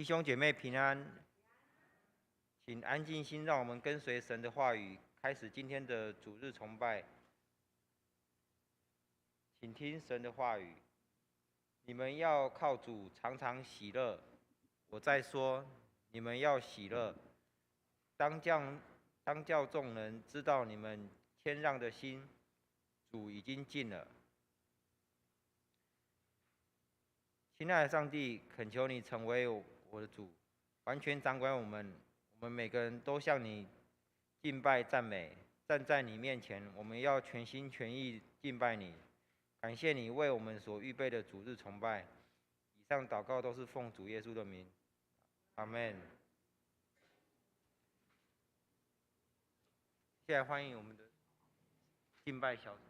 弟兄姐妹平安，请安静心，让我们跟随神的话语，开始今天的主日崇拜。请听神的话语：你们要靠主常常喜乐。我再说，你们要喜乐。当叫众人知道你们谦让的心，主已经尽了。亲爱的上帝，恳求你成为我的主，完全掌管我们。我们每个人都向你敬拜赞美，站在你面前，我们要全心全意敬拜你。感谢你为我们所预备的主日崇拜。以上祷告都是奉主耶稣的名，阿们。现在欢迎我们的敬拜小组。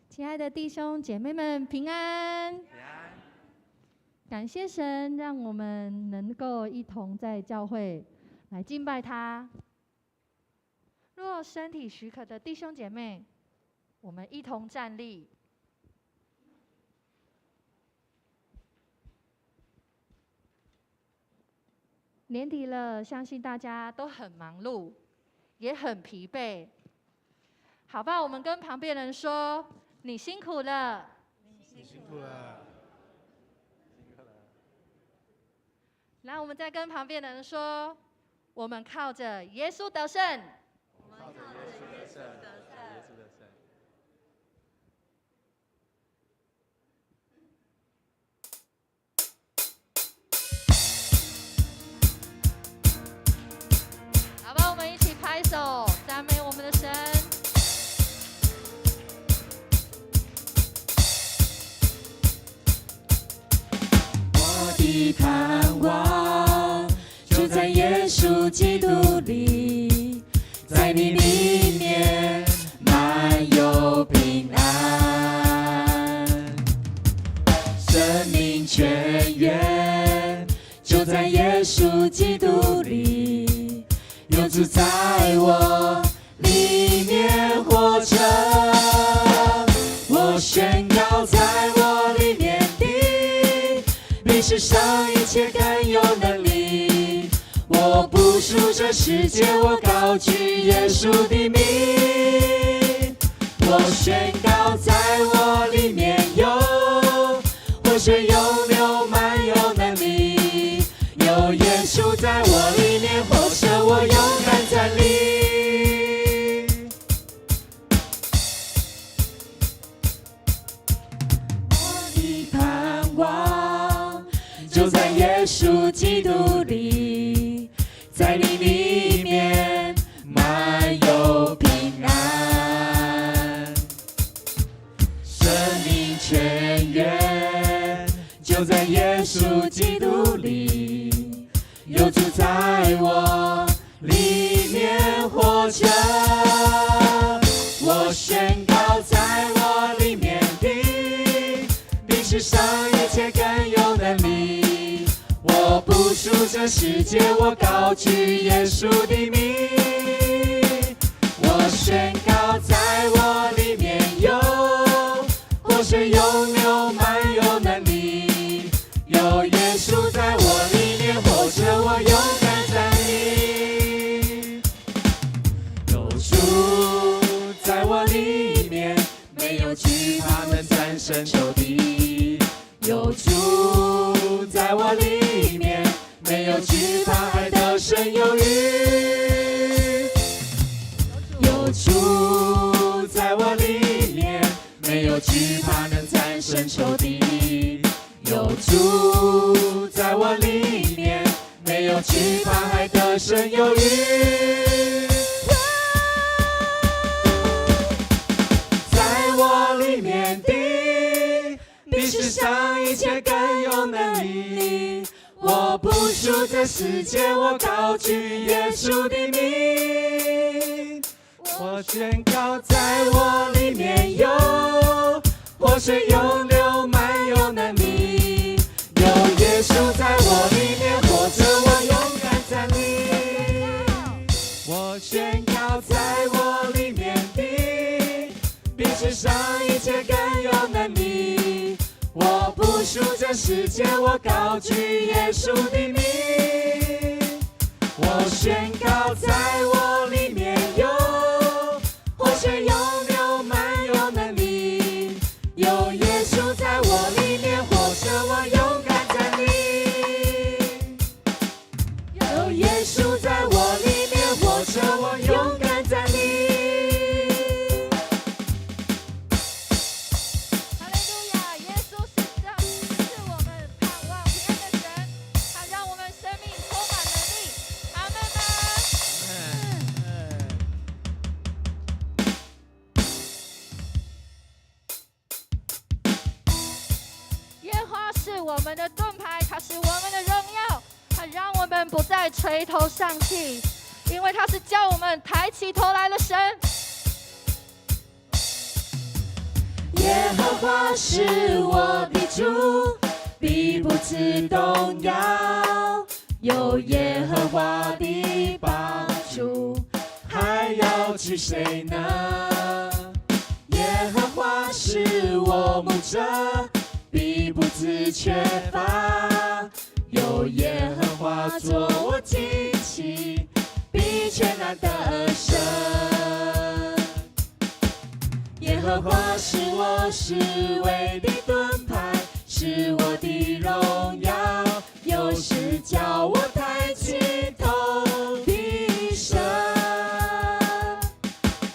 亲爱的弟兄姐妹们，平安！平安！感谢神，让我们能够一同在教会来敬拜他。若身体许可的弟兄姐妹，我们一同站立。年底了，相信大家都很忙碌，也很疲惫。好吧，我们跟旁边人说。你辛苦了，你辛苦了，辛苦了。然后我们再跟旁边的人说，我们靠着耶稣得胜。我们靠着耶稣得胜，耶稣得胜。好吧，我们一起拍手，赞美我们的神。的盼望就在耶稣基督里，在你里面满有平安，生命泉源就在耶稣基督里，有主在我里面活着，我宣告在我里面比世上一切更有能力，我不属这世界，我高举耶稣的名，我宣告在我里面有活水涌流满有能力，有耶稣在我里面活着，我勇敢站立。我的盼望就在耶稣基督里，在你里面满有平安，生命泉源就在耶稣基督里，有主在我里面活着，我宣告在我里面的比世上一切更有能力，我不属这世界，我高举耶稣的名，我宣告在我里面有活水涌流满有能力，有耶稣在我里面活着，我勇敢站立，有主在我里面，没有惧怕能战胜仇敌，有主在我里面，没有惧怕还得胜有余，有主在我里面，没有惧怕能战胜仇敌，有主在我里面，没有惧怕还得胜有余，在我里面的比世上一切更有能力，我不属这世界，我高举耶稣的名，我宣告在我里面有活水涌流，满有能力。有耶稣在我里面活着，我勇敢站立。我宣告在我里面的，比世上一切更有能力。我不属这世界，我高举耶稣的名。我宣告在我里面有活水涌流，满有能力。有耶稣在我里面活着，我勇敢站立。有耶稣在我里面活着，我勇敢站立。哈利路亚！耶稣是我们盼望平安的神，他让我们生命充满能力。阿门吗？耶和华是我们的盾牌，他是我们的荣耀，他让我们不再垂头丧气，因为他是叫我们抬起头来的神。耶和华是我的主，必不致动摇。有耶和华的帮助，还要惧谁呢？耶和华是我牧者，必不致缺乏。有耶和华做我旌旗，必全然得胜。耶和华是我侍卫的盾牌，是我的荣耀，有时叫我抬起头的神。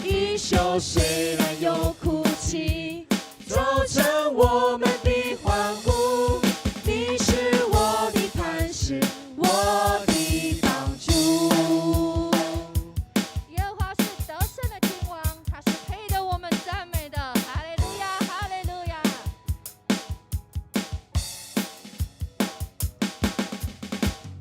一宿虽然有哭泣，早晨我们的欢呼。你是我的磐石，我的帮助。耶和华是得胜的君王，他是配得我们赞美的。哈利路亚，哈利路亚。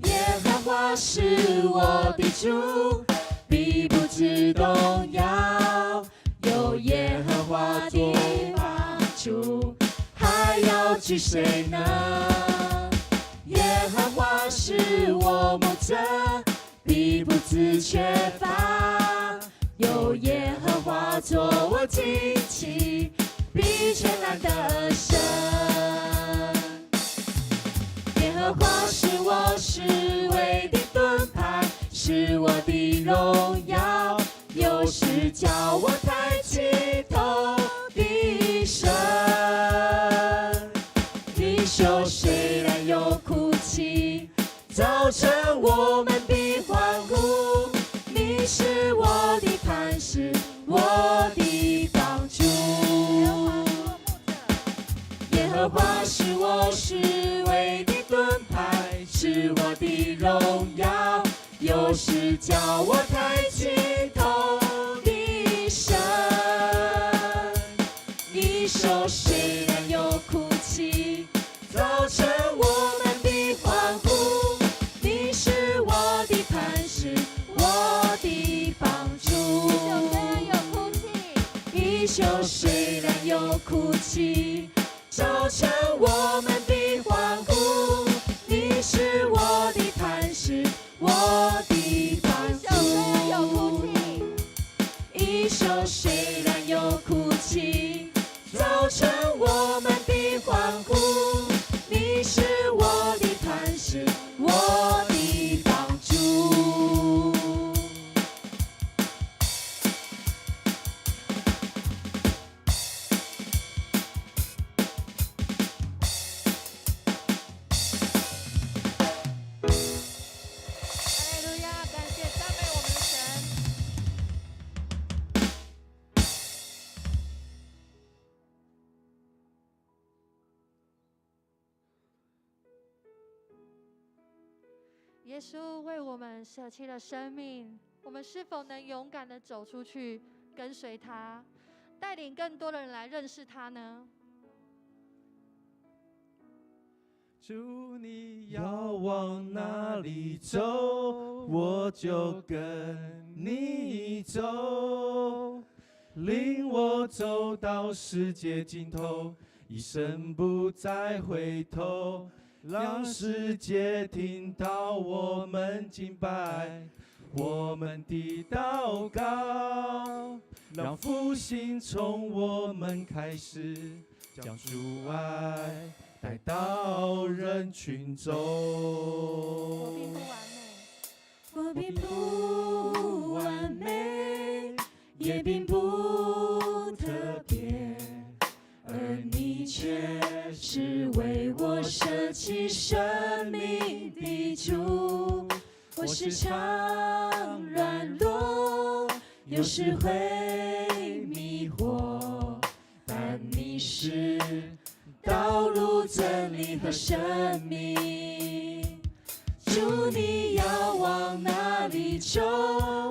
耶和华是我的主，必不致动摇。有耶和华的帮助，还要惧谁呢？耶和华是我牧者，必不致缺乏。有耶和华做我旌旗，必全然得胜。耶和华是我侍卫的盾牌，是我的荣耀，有时叫我抬起头的神。一宿虽然有哭泣，早晨我们的欢呼。你是我的磐石，我的帮助。耶和华是我侍卫的盾牌，是我的荣耀，有时叫我抬起头的神。一宿虽然有哭泣，早晨我们的欢呼。你是我的磐石，我的帮助。一宿虽然有哭泣，早晨我们的欢呼。你是我的磐石，我的帮助。一宿虽然有哭泣，早晨我们的欢呼。你是我的磐石，我的帮助。哈利路亚，感谢赞美我们的神。耶稣为我们舍弃了生命，我们是否能勇敢地走出去，跟随他，带领更多的人来认识他呢？主你要往哪里走，我就跟你走，领我走到世界尽头，一生不再回头，让世界听到我们敬拜，我们的祷告，让复兴从我们开始，将主爱带到人群中。我并不完美，也并不特别，而你却是为我舍弃生命的主。我时常软弱，有时会迷惑，但你是道路、真理和生命。主你要往哪里走，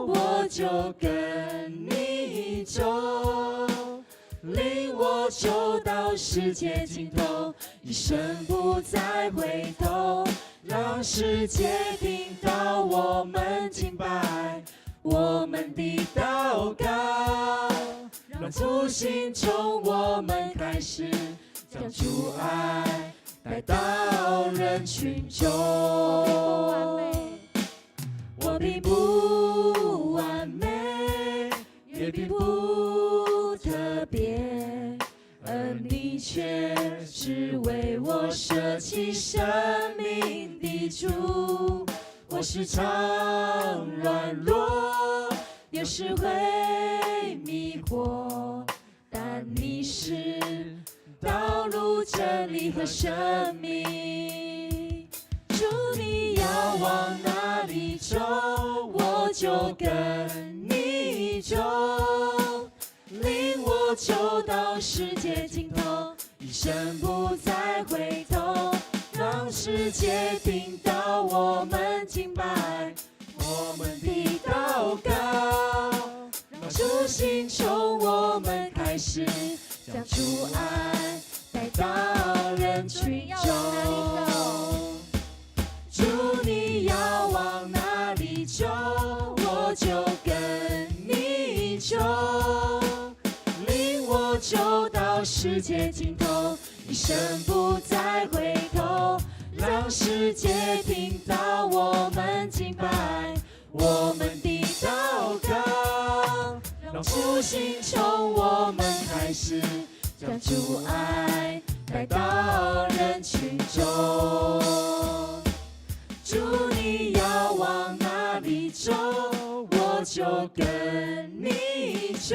我就跟你走，领我走到世界尽头，一生不再回头，让世界听到我们敬拜，我们的祷告，让复兴从我们开始，将主爱带到人群中。我并不完美，也并不特别，而你却是为我舍弃生命的主。我时常软弱，有时会迷惑，但你是道路、真理和生命。主你要往哪里走，我就跟你走，领我走到世界尽头，一生不再回头，让世界听到我们敬拜，我们的祷告，让复兴从我们开始，将主爱带到人群中。主你要往哪里走，我就跟你走，领我走到世界尽头，一生不再回头，让世界听到我们敬拜，我们的祷告，让复兴从我们开始，将主爱带到人群中。主你要往哪里走，我就跟你走，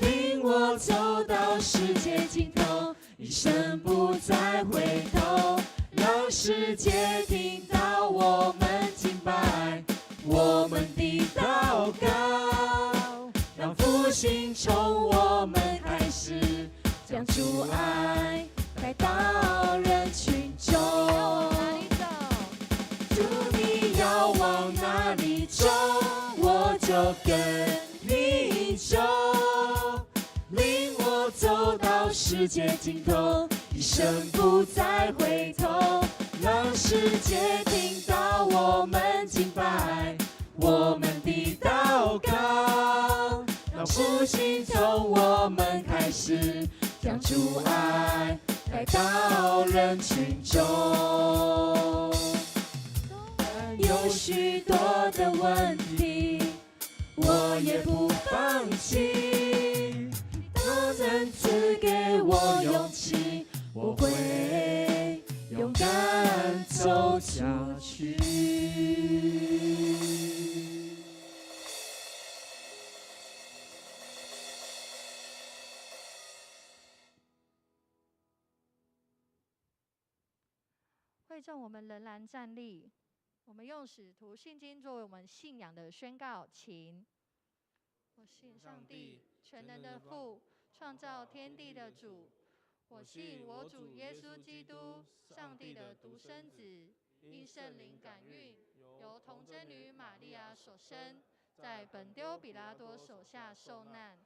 领我走到世界尽头，一生不再回头，让世界听到我们敬拜，我们的祷告，让复兴从我们开始，将主爱带到人群中。主你要往哪里走，我就跟你走，领我走到世界尽头，一生不再回头，让世界听到我们敬拜，我们的祷告，让复兴从我们开始，将主爱带到人群中。有许多的问题，我也不放弃，他能赐给我勇气，我会勇敢走下去。会众，我们仍然站立。我们用使徒信经作为我们信仰的宣告，请。我信上帝，全能的父，创造天地的主。我信我主耶稣基督，上帝的独生子，因圣灵感孕，由童贞女玛利亚所生，在本丢彼拉多手下受难，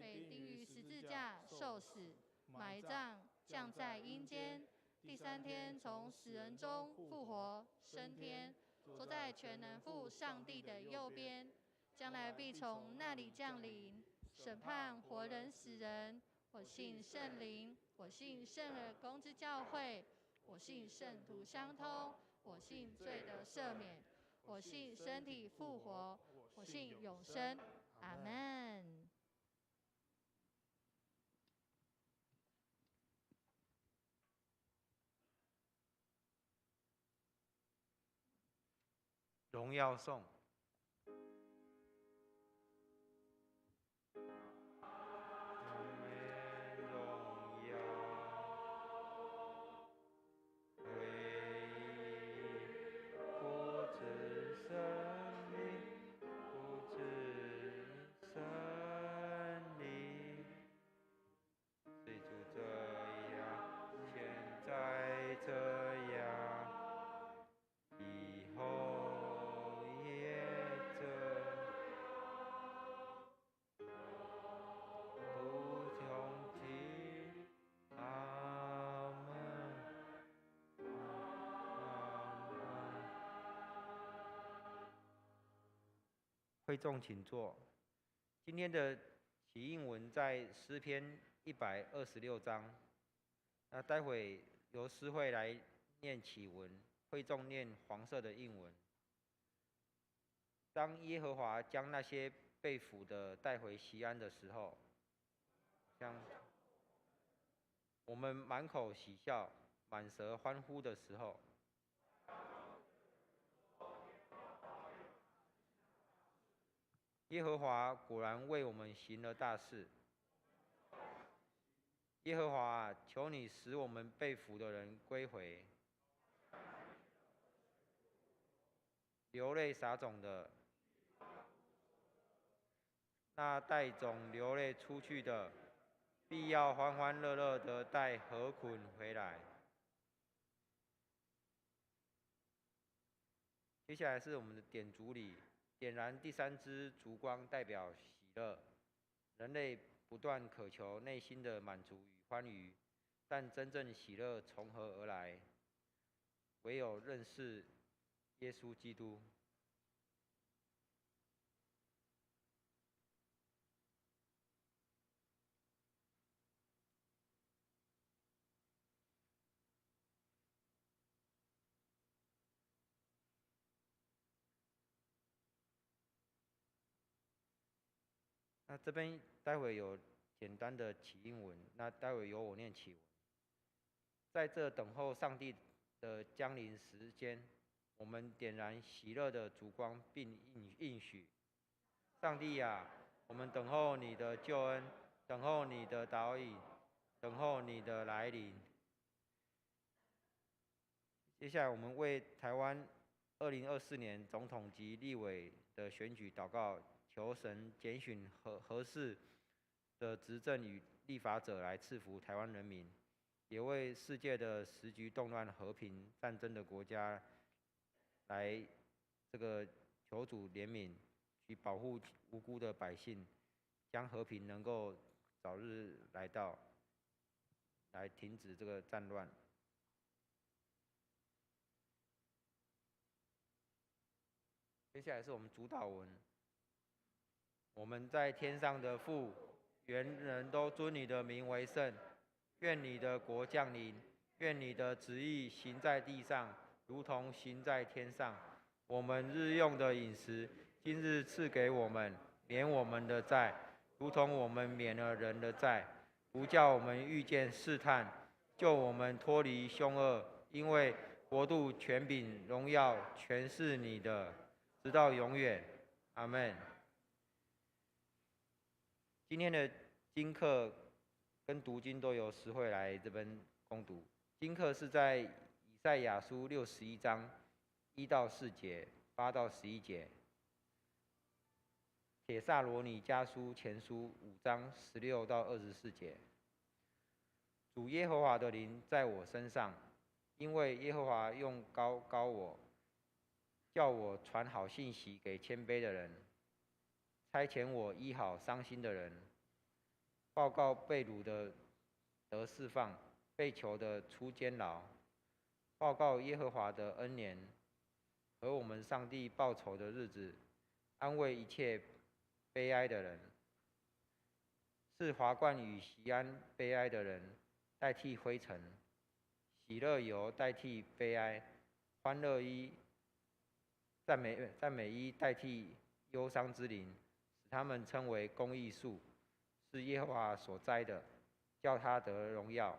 被钉于十字架受死，埋葬，降在阴间，第3天从死人中复活，升天，坐在全能父上帝的右边，将来必从那里降临，审判活人死人。我信圣灵，我信圣而公之教会，我信圣徒相通，我信罪的赦免，我信身体复活，我信永生。阿们。荣耀颂。会众请坐。今天的起应文在诗篇126章。那待会由诗会来念起文，会众念黄色的印文。当耶和华将那些被俘的带回锡安的时候，像我们满口喜笑、满舌欢呼的时候，耶和华果然为我们行了大事。耶和华，求你使我们被俘的人归回，流泪撒种的，那带种流泪出去的，必要欢欢乐乐地带禾捆回来。接下来是我们的点烛礼。点燃第3支烛光，代表喜乐。人类不断渴求内心的满足与欢愉，但真正喜乐从何而来？唯有认识耶稣基督。那这边待会有简单的起应文，那待会由我念起文。在这等候上帝的降临时间，我们点燃喜乐的烛光，并应许：上帝啊，我们等候你的救恩，等候你的导引，等候你的来临。接下来，我们为台湾2024年总统及立委的选举祷告。求神拣选合适的执政与立法者来赐福台湾人民，也为世界的时局动乱、和平、战争的国家来求主怜悯，去保护无辜的百姓，将和平能够早日来到，来停止这个战乱。接下来是我们主祷文。我们在天上的父，愿人都尊你的名为圣。愿你的国降临，愿你的旨意行在地上，如同行在天上。我们日用的饮食，今日赐给我们，免我们的债，如同我们免了人的债。不叫我们遇见试探，救我们脱离凶恶。因为国度、权柄、荣耀，全是你的，直到永远。阿们。今天的经课跟读经都由诗会来这边攻读。经课是在以赛亚书61章1到4节、8到11节，帖撒罗尼迦书前书5章16到24节。主耶和华的灵在我身上，因为耶和华用膏膏我，叫我传好信息给谦卑的人。差遣我医好伤心的人，报告被掳的得释放，被囚的出监牢，报告耶和华的恩年和我们上帝报仇的日子，安慰一切悲哀的人，是华冠与锡安悲哀的人代替灰尘，喜乐油代替悲哀，欢乐衣赞美衣代替忧伤之灵，使他们称为公义树，是耶和华所栽的，叫他得荣耀。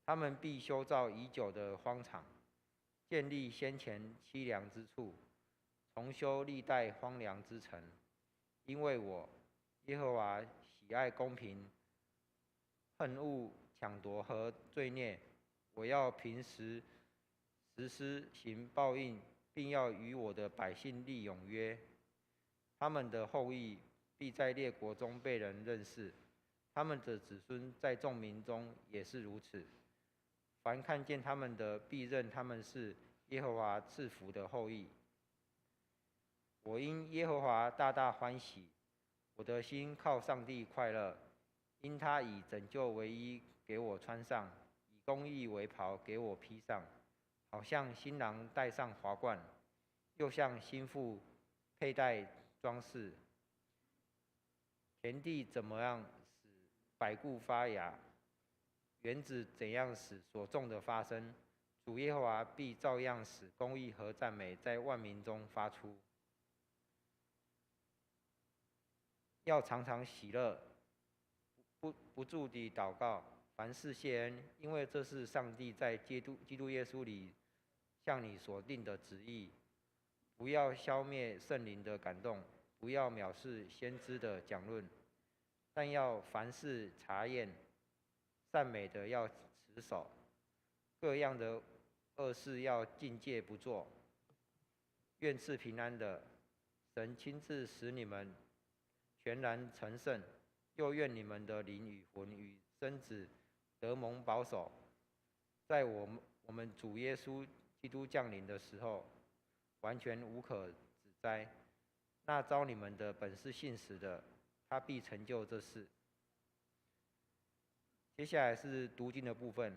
他们必修造已久的荒场，建立先前凄凉之处，重修历代荒凉之城。因为我耶和华喜爱公平，恨恶抢夺和罪孽，我要凭实施行报应，并要与我的百姓立永约。他们的后裔必在列国中被人认识，他们的子孙在众民中也是如此。凡看见他们的，必认他们是耶和华赐福的后裔。我因耶和华大大欢喜，我的心靠上帝快乐，因他以拯救为衣给我穿上，以公义为袍给我披上，好像新郎戴上华冠，又像新妇佩戴装饰。田地怎么样使百谷发芽，园子怎样使所种的发生，主耶和华必照样使公义和赞美在万民中发出。要常常喜乐，不住地祷告，凡事谢恩，因为这是上帝在基督耶稣里向你所定的旨意。不要消灭圣灵的感动，不要藐视先知的讲论，但要凡事查验，善美的要持守，各样的恶事要禁戒不做。愿赐平安的神亲自使你们全然成圣，又愿你们的灵与魂与身子得蒙保守，在我们主耶稣基督降临的时候，完全无可指摘。那召你们的本是信实的，他必成就这事。接下来是读经的部分，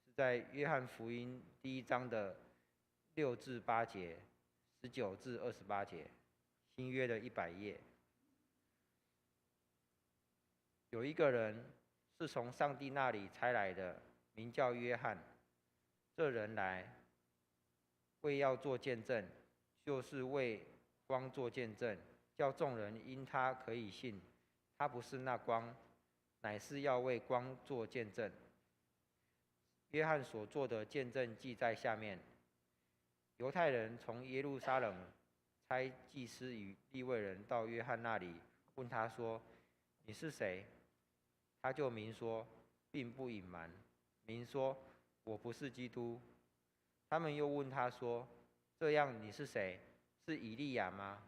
是在约翰福音第1章的6至8节、19至28节，新约的100页。有一个人是从上帝那里差来的，名叫约翰。这人来，为要做见证，就是为光做见证，叫众人因他可以信。他不是那光，乃是要为光做见证。约翰所做的见证记在下面。犹太人从耶路撒冷差祭司与利未人到约翰那里，问他说：“你是谁？”他就明说，并不隐瞒，明说：“我不是基督。”他们又问他说：“这样你是谁？是以利亚吗？”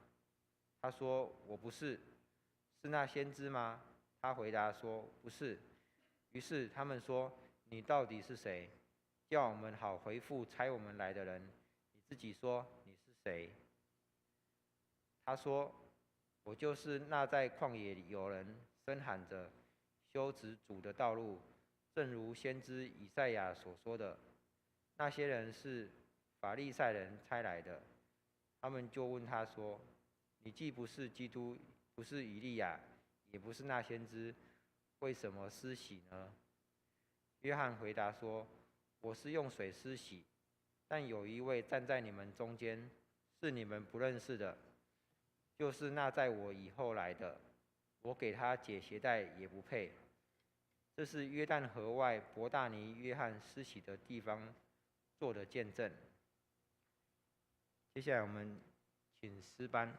他说：“我不是。”“是那先知吗？”他回答说：“不是。”于是他们说：“你到底是谁？叫我们好回复差我们来的人。你自己说你是谁？”他说：“我就是那在旷野里有人声喊着修直主的道路，正如先知以赛亚所说的。”那些人是法利赛人差来的，他们就问他说：“你既不是基督，不是以利亚，也不是那先知，为什么施洗呢？”约翰回答说：“我是用水施洗，但有一位站在你们中间，是你们不认识的，就是那在我以后来的，我给他解鞋带也不配。”这是约旦河外伯大尼约翰施洗的地方做的见证。接下来我们请诗班。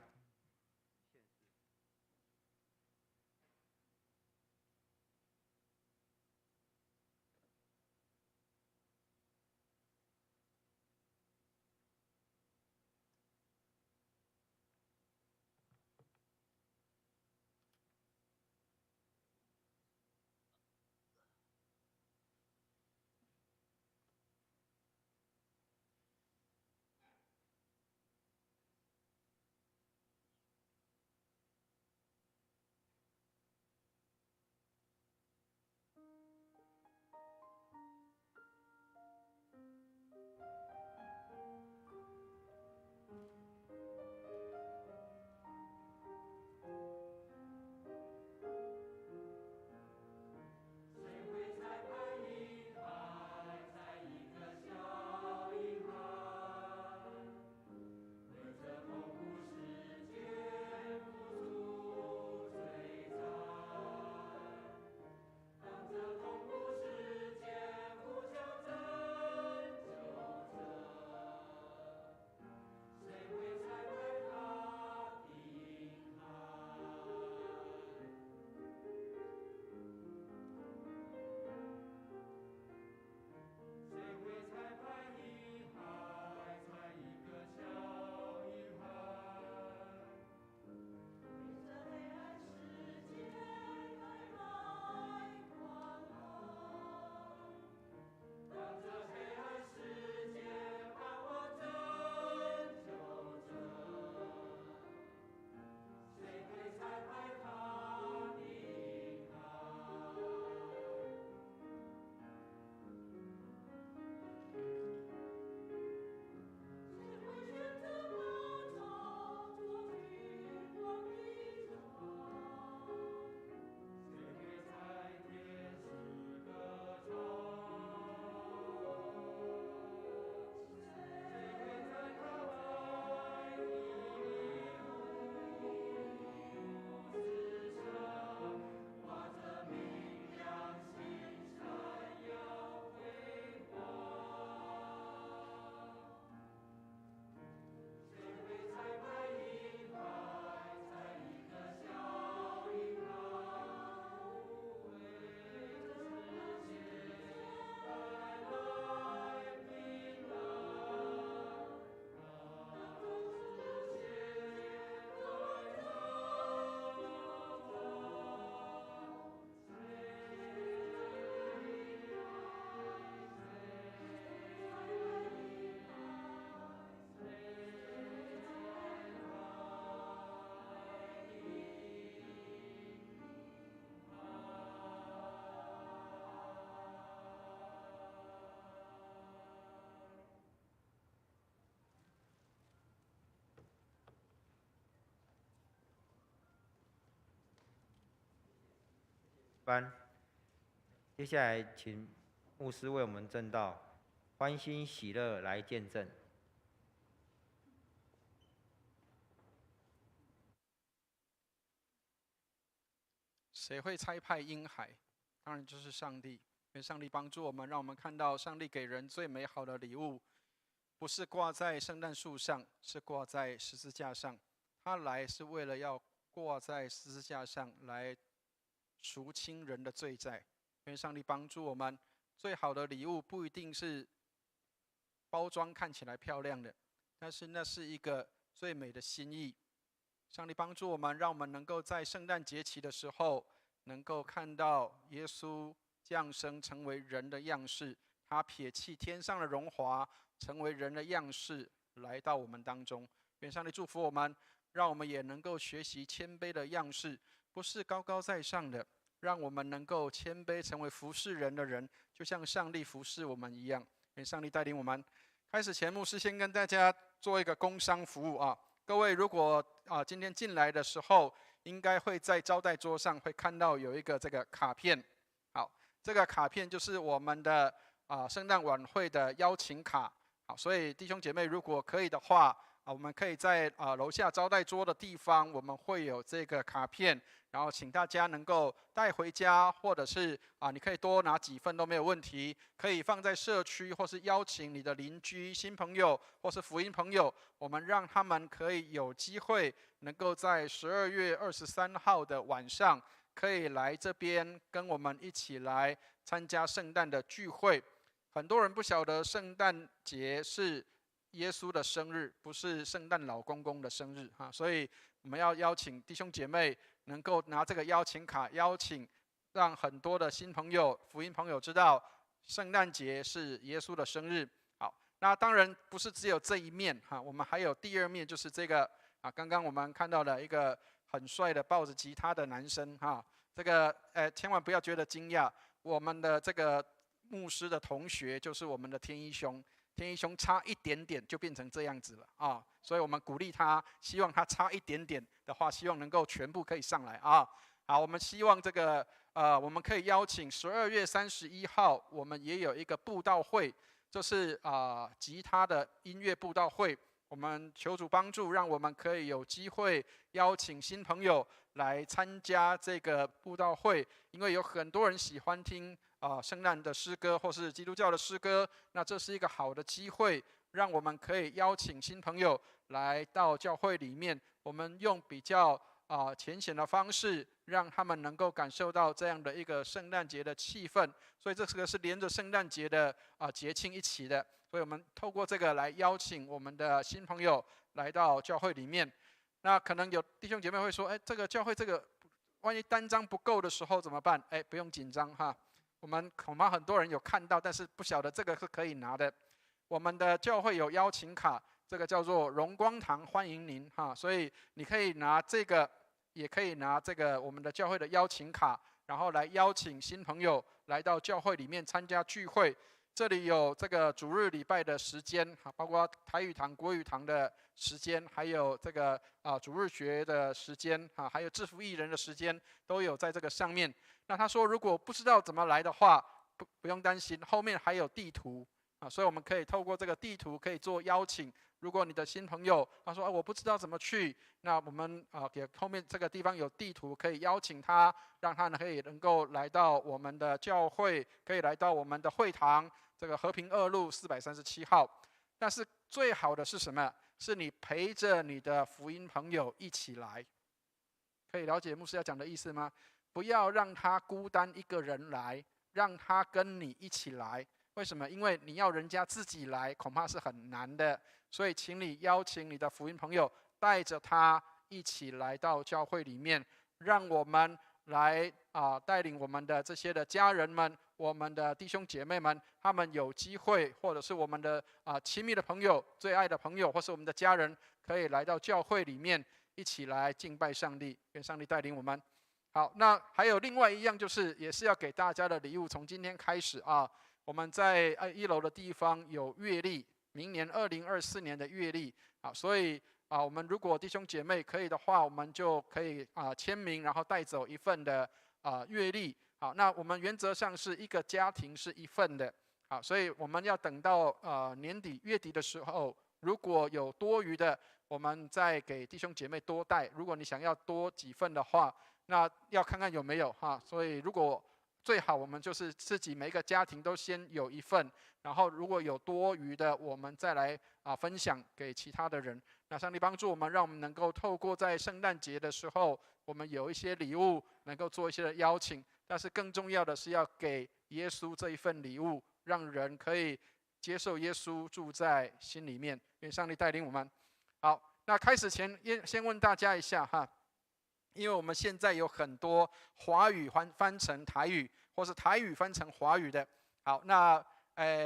班。接下来，请牧师为我们证道，欢欣喜乐来见证。谁会差派婴孩？当然就是上帝。愿上帝帮助我们，让我们看到上帝给人最美好的礼物，不是挂在圣诞树上，是挂在十字架上。他来是为了要挂在十字架上来赎清人的罪债。愿上帝帮助我们，最好的礼物不一定是包装看起来漂亮的，但是那是一个最美的心意。上帝帮助我们，让我们能够在圣诞节期的时候，能够看到耶稣降生成为人的样式，他撇弃天上的荣华，成为人的样式来到我们当中。愿上帝祝福我们，让我们也能够学习谦卑的样式，不是高高在上的，让我们能够谦卑，成为服侍人的人，就像上帝服侍我们一样。愿上帝带领我们。开始前，牧师先跟大家做一个工商服务啊。各位如果今天进来的时候，应该会在招待桌上会看到有一个这个卡片。好，这个卡片就是我们的圣诞晚会的邀请卡。好，所以弟兄姐妹如果可以的话，我们可以在楼下招待桌的地方，我们会有这个卡片，然后请大家能够带回家，或者是你可以多拿几份都没有问题，可以放在社区，或是邀请你的邻居、新朋友，或是福音朋友，我们让他们可以有机会能够在12月23号的晚上，可以来这边跟我们一起来参加圣诞的聚会。很多人不晓得圣诞节是耶稣的生日，不是圣诞老公公的生日哈，所以我们要邀请弟兄姐妹能够拿这个邀请卡，邀请让很多的新朋友、福音朋友知道圣诞节是耶稣的生日。好，那当然不是只有这一面哈，我们还有第二面，就是这个刚刚我们看到了一个很帅的抱着吉他的男生哈，这个千万不要觉得惊讶，我们的这个牧师的同学就是我们的天一兄。天一兄差一点点就变成这样子了所以我们鼓励他，希望他差一点点的话，希望能够全部可以上来好，我们希望这个我们可以邀请12月31号，我们也有一个布道会，就是吉他的音乐布道会。我们求主帮助，让我们可以有机会邀请新朋友来参加这个布道会，因为有很多人喜欢听圣诞的诗歌或是基督教的诗歌，那这是一个好的机会，让我们可以邀请新朋友来到教会里面，我们用比较浅显的方式，让他们能够感受到这样的一个圣诞节的气氛。所以这个是连着圣诞节的节庆一起的，所以我们透过这个来邀请我们的新朋友来到教会里面。那可能有弟兄姐妹会说，这个教会这个万一单张不够的时候怎么办？不用紧张哈，我们恐怕很多人有看到，但是不晓得这个是可以拿的。我们的教会有邀请卡，这个叫做荣光堂欢迎您哈，所以你可以拿这个，也可以拿这个我们的教会的邀请卡，然后来邀请新朋友来到教会里面参加聚会。这里有这个主日礼拜的时间，包括台语堂、国语堂的时间，还有这个主日学的时间，还有制服艺人的时间，都有在这个上面。那他说，如果不知道怎么来的话，不用担心，后面还有地图所以我们可以透过这个地图可以做邀请。如果你的新朋友他说我不知道怎么去，那我们给后面这个地方有地图，可以邀请他，让他可以能够来到我们的教会，可以来到我们的会堂，这个和平2路437号。但是最好的是什么？是你陪着你的福音朋友一起来。可以了解牧师要讲的意思吗？不要让他孤单一个人来，让他跟你一起来。为什么？因为你要人家自己来，恐怕是很难的。所以请你邀请你的福音朋友，带着他一起来到教会里面，让我们来带领我们的这些的家人们，我们的弟兄姐妹们，他们有机会，或者是我们的亲密的朋友、最爱的朋友，或是我们的家人，可以来到教会里面一起来敬拜上帝，愿上帝带领我们。好，那还有另外一样，就是也是要给大家的礼物。从今天开始我们在1楼的地方有月历，明年2024年的月历所以我们如果弟兄姐妹可以的话，我们就可以签名，然后带走一份的月历。好，那我们原则上是一个家庭是1份的。好，所以我们要等到年底月底的时候，如果有多余的，我们再给弟兄姐妹多带。如果你想要多几份的话，那要看看有没有哈。所以如果最好我们就是自己每一个家庭都先有1份，然后如果有多余的，我们再来分享给其他的人。那上帝帮助我们，让我们能够透过在圣诞节的时候，我们有一些礼物能够做一些的邀请，但是更重要的是要给耶稣这一份礼物，让人可以接受耶稣住在心里面。愿上帝带领我们。好，那开始前先问大家一下哈，因为我们现在有很多华语翻成台语，或是台语翻成华语的。好，那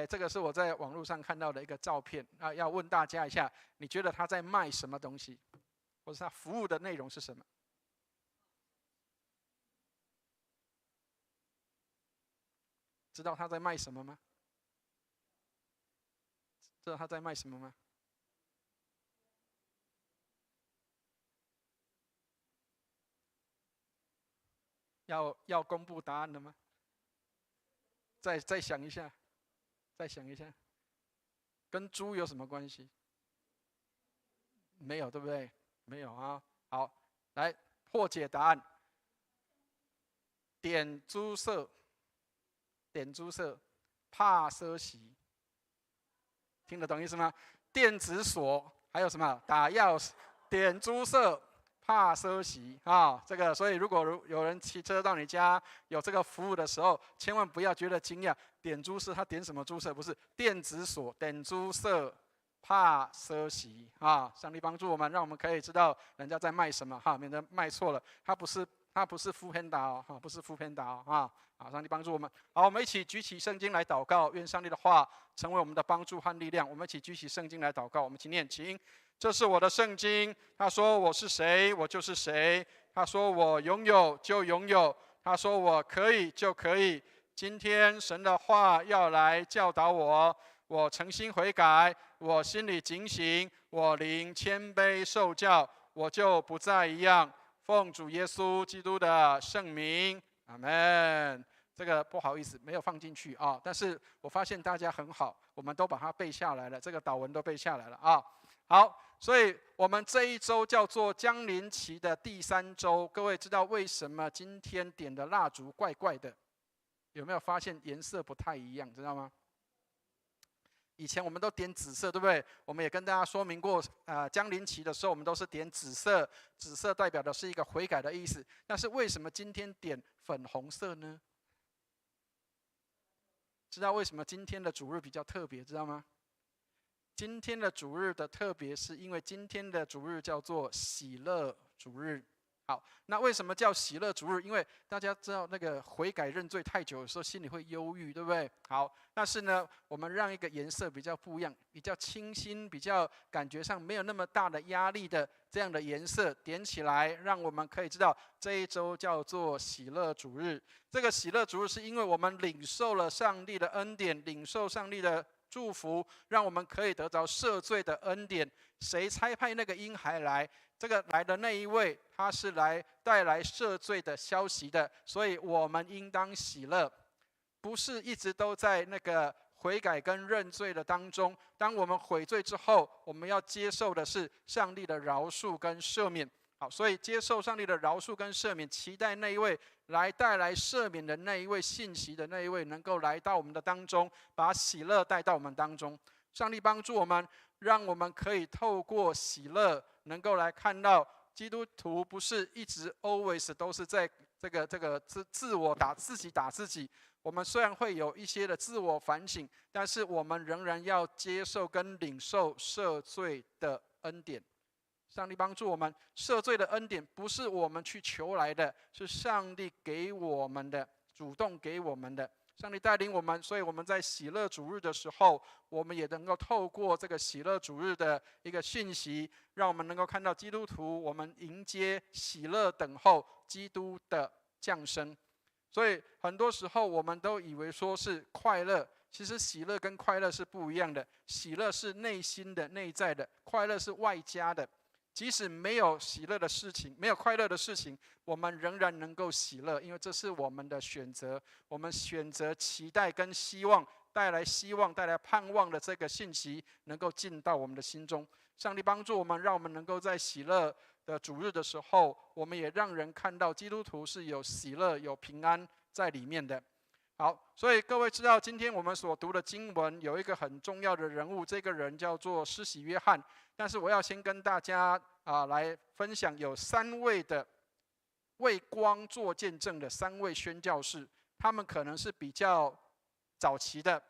这个是我在网络上看到的一个照片，那要问大家一下，你觉得他在卖什么东西，或是他服务的内容是什么？知道他在卖什么吗？知道他在卖什么吗？要公布答案了吗？再想一下，再想一下，跟猪有什么关系？没有，对不对？没有啊。好，来破解答案。点猪色，点猪色，怕奢息，听得懂意思吗？电子锁，还有什么打钥匙？点猪色。怕奢息啊，这个，所以如果有人骑车到你家有这个服务的时候，千万不要觉得惊讶。点猪色，他点什么猪色？不是电子锁，点猪色，怕奢息啊！上帝帮助我们，让我们可以知道人家在卖什么哈，免得卖错了。他不是Foodpanda哦，不是Foodpanda哦啊！好，上帝帮助我们。好，我们一起举起圣经来祷告，愿上帝的话成为我们的帮助和力量。我们一起举起圣经来祷告，我们一起念，请。这是我的圣经，他说我是谁，我就是谁。他说我拥有就拥有，他说我可以就可以。今天神的话要来教导我，我诚心悔改，我心里警醒，我灵谦卑受教，我就不再一样。奉主耶稣基督的圣名，阿们。这个不好意思没有放进去啊，但是我发现大家很好，我们都把它背下来了，这个祷文都背下来了啊。好。所以我们这一周叫做将临期的第3周，各位知道为什么今天点的蜡烛怪怪的？有没有发现颜色不太一样？知道吗？以前我们都点紫色，对不对？我们也跟大家说明过，将临期的时候我们都是点紫色，紫色代表的是一个悔改的意思。但是为什么今天点粉红色呢？知道为什么今天的主日比较特别，知道吗？今天的主日的特别是因为今天的主日叫做喜乐主日。好，那为什么叫喜乐主日？因为大家知道那个悔改认罪太久的时候，心里会忧郁，对不对？好，但是呢，我们让一个颜色比较不一样，比较清新，比较感觉上没有那么大的压力的这样的颜色点起来，让我们可以知道这一周叫做喜乐主日。这个喜乐主日是因为我们领受了上帝的恩典，领受上帝的祝福，让我们可以得着赦罪的恩典。谁差派那个婴孩来？这个来的那一位，他是来带来赦罪的消息的，所以我们应当喜乐，不是一直都在那个悔改跟认罪的当中。当我们悔罪之后，我们要接受的是上帝的饶恕跟赦免。好，所以接受上帝的饶恕跟赦免，期待那一位来带来赦免的那一位信息的那一位能够来到我们的当中，把喜乐带到我们当中。上帝帮助我们，让我们可以透过喜乐能够来看到基督徒不是一直 always 都是在这个自我自己打自己。我们虽然会有一些的自我反省，但是我们仍然要接受跟领受赦罪的恩典。上帝帮助我们，赦罪的恩典不是我们去求来的，是上帝给我们的，主动给我们的。上帝带领我们，所以我们在喜乐主日的时候，我们也能够透过这个喜乐主日的一个讯息，让我们能够看到基督徒，我们迎接喜乐等候基督的降生。所以很多时候我们都以为说是快乐，其实喜乐跟快乐是不一样的。喜乐是内心的、内在的，快乐是外加的。即使没有喜乐的事情，没有快乐的事情，我们仍然能够喜乐，因为这是我们的选择。我们选择期待跟希望，带来希望、带来盼望的这个信息，能够进到我们的心中。上帝帮助我们，让我们能够在喜乐的主日的时候，我们也让人看到基督徒是有喜乐、有平安在里面的。好，所以各位知道，今天我们所读的经文有一个很重要的人物，这个人叫做施洗约翰。但是我要先跟大家来分享，有3位的为光做见证的3位宣教士，他们可能是比较早期的，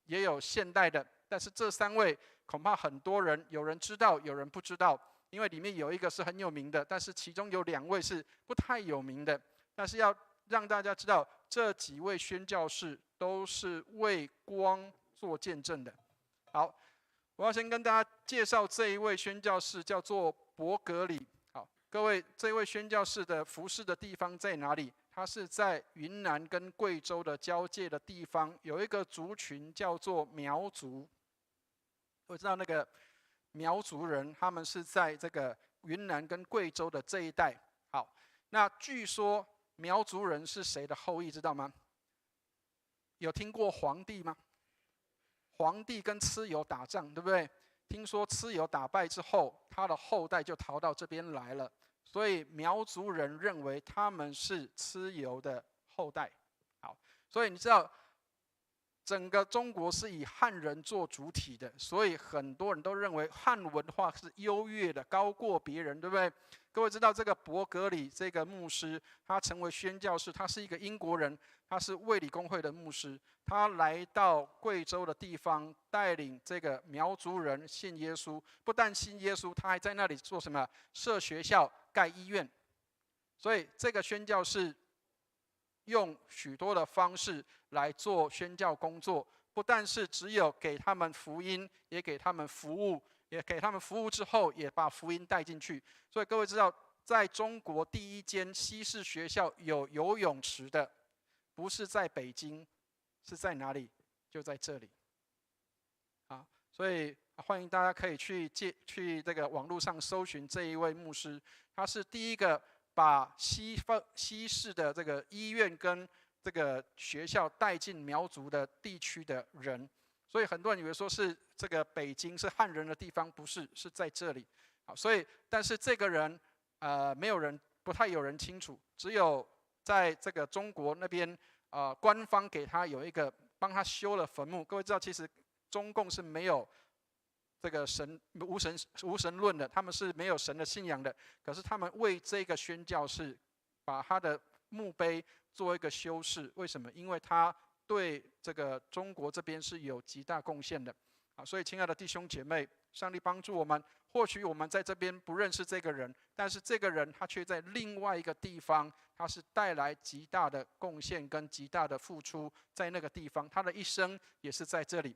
也有现代的，但是这3位恐怕很多人有人知道，有人不知道，因为里面有一个是很有名的，但是其中有2位是不太有名的。但是要让大家知道，这几位宣教士都是为光做见证的。好，我要先跟大家介绍这一位宣教士，叫做伯格里。好，各位，这位宣教士的服事的地方在哪里？他是在云南跟贵州的交界的地方，有一个族群叫做苗族。我知道那个苗族人，他们是在这个云南跟贵州的这一带。好，那据说苗族人是谁的后裔，知道吗？有听过黄帝吗？黄帝跟蚩尤打仗，对不对？听说蚩尤打败之后，他的后代就逃到这边来了，所以苗族人认为他们是蚩尤的后代。好，所以你知道，整个中国是以汉人做主体的，所以很多人都认为汉文化是优越的，高过别人，对不对？各位知道这个伯格里这个牧师，他成为宣教士，他是一个英国人，他是卫理公会的牧师，他来到贵州的地方，带领这个苗族人信耶稣。不但信耶稣，他还在那里做什么？设学校、盖医院。所以这个宣教士用许多的方式来做宣教工作，不但是只有给他们福音，也给他们服务。也给他们服务之后，也把福音带进去。所以各位知道，在中国第一间西式学校有游泳池的，不是在北京，是在哪里？就在这里。啊，所以欢迎大家可以去这个网络上搜寻这一位牧师，他是第一个把西式的这个医院跟这个学校带进苗族的地区的人。所以很多人以为说是这个北京是汉人的地方，不是，是在这里。好，所以但是这个人不太有人清楚，只有在这个中国那边官方给他有一个帮他修了坟墓。各位知道，其实中共是没有这个无神论的，他们是没有神的信仰的。可是他们为这个宣教士把他的墓碑做一个修饰，为什么？因为他对这个中国这边是有极大贡献的。所以亲爱的弟兄姐妹，上帝帮助我们。或许我们在这边不认识这个人，但是这个人他却在另外一个地方，他是带来极大的贡献跟极大的付出，在那个地方，他的一生也是在这里。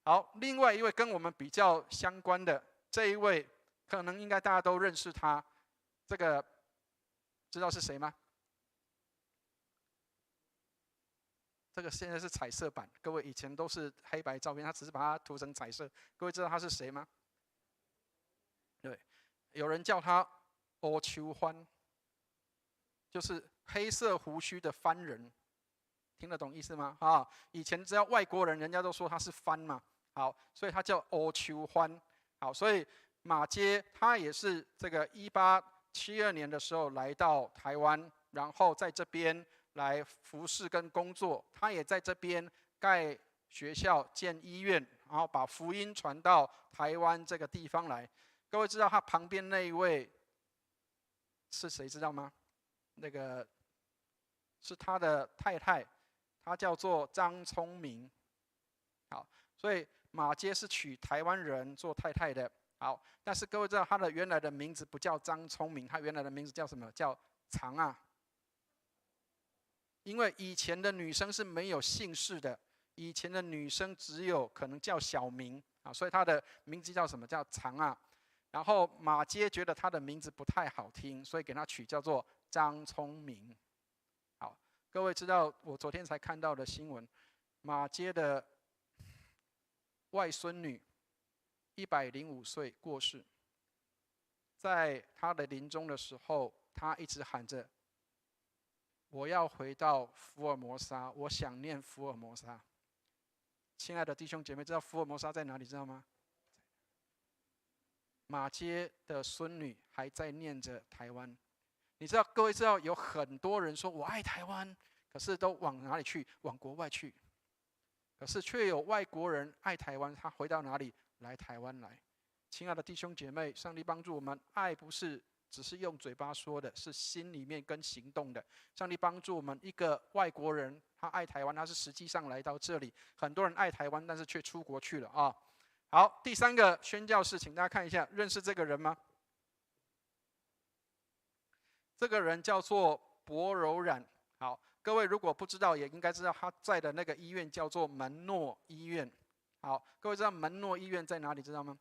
好，另外一位跟我们比较相关的这一位，可能应该大家都认识他，这个知道是谁吗？这个现在是彩色版，各位以前都是黑白照片，他只是把它涂成彩色。各位知道他是谁吗？对，有人叫他欧秋欢，就是黑色胡须的番人，听得懂意思吗？以前只要外国人，人家都说他是番嘛。好，所以他叫欧秋欢。好，所以马偕他也是这个1872年的时候来到台湾，然后在这边来服侍跟工作，他也在这边盖学校、建医院，然后把福音传到台湾这个地方来。各位知道他旁边那一位是谁？知道吗？那个是他的太太，她叫做张聪明。好，所以马偕是娶台湾人做太太的。好，但是各位知道他的原来的名字不叫张聪明，他原来的名字叫什么？叫长啊。因为以前的女生是没有姓氏的，以前的女生只有可能叫小名啊，所以她的名字叫什么？叫长啊。然后马偕觉得她的名字不太好听，所以给她取叫做张聪明。好，各位知道我昨天才看到的新闻，马偕的外孙女105岁过世。在他的临终的时候，他一直喊着：“我要回到福尔摩沙，我想念福尔摩沙。”亲爱的弟兄姐妹，知道福尔摩沙在哪里？知道吗？马偕的孙女还在念着台湾。你知道，各位知道有很多人说我爱台湾，可是都往哪里去？往国外去。可是却有外国人爱台湾，他回到哪里？来台湾来。亲爱的弟兄姐妹，上帝帮助我们，爱不是只是用嘴巴说的，是心里面跟行动的。上帝帮助我们，一个外国人他爱台湾，他是实际上来到这里。很多人爱台湾，但是却出国去了啊。好，第3个宣教士，请大家看一下，认识这个人吗？这个人叫做薄柔染。好，各位如果不知道，也应该知道他在的那个医院叫做门诺医院。好，各位知道门诺医院在哪里？知道吗？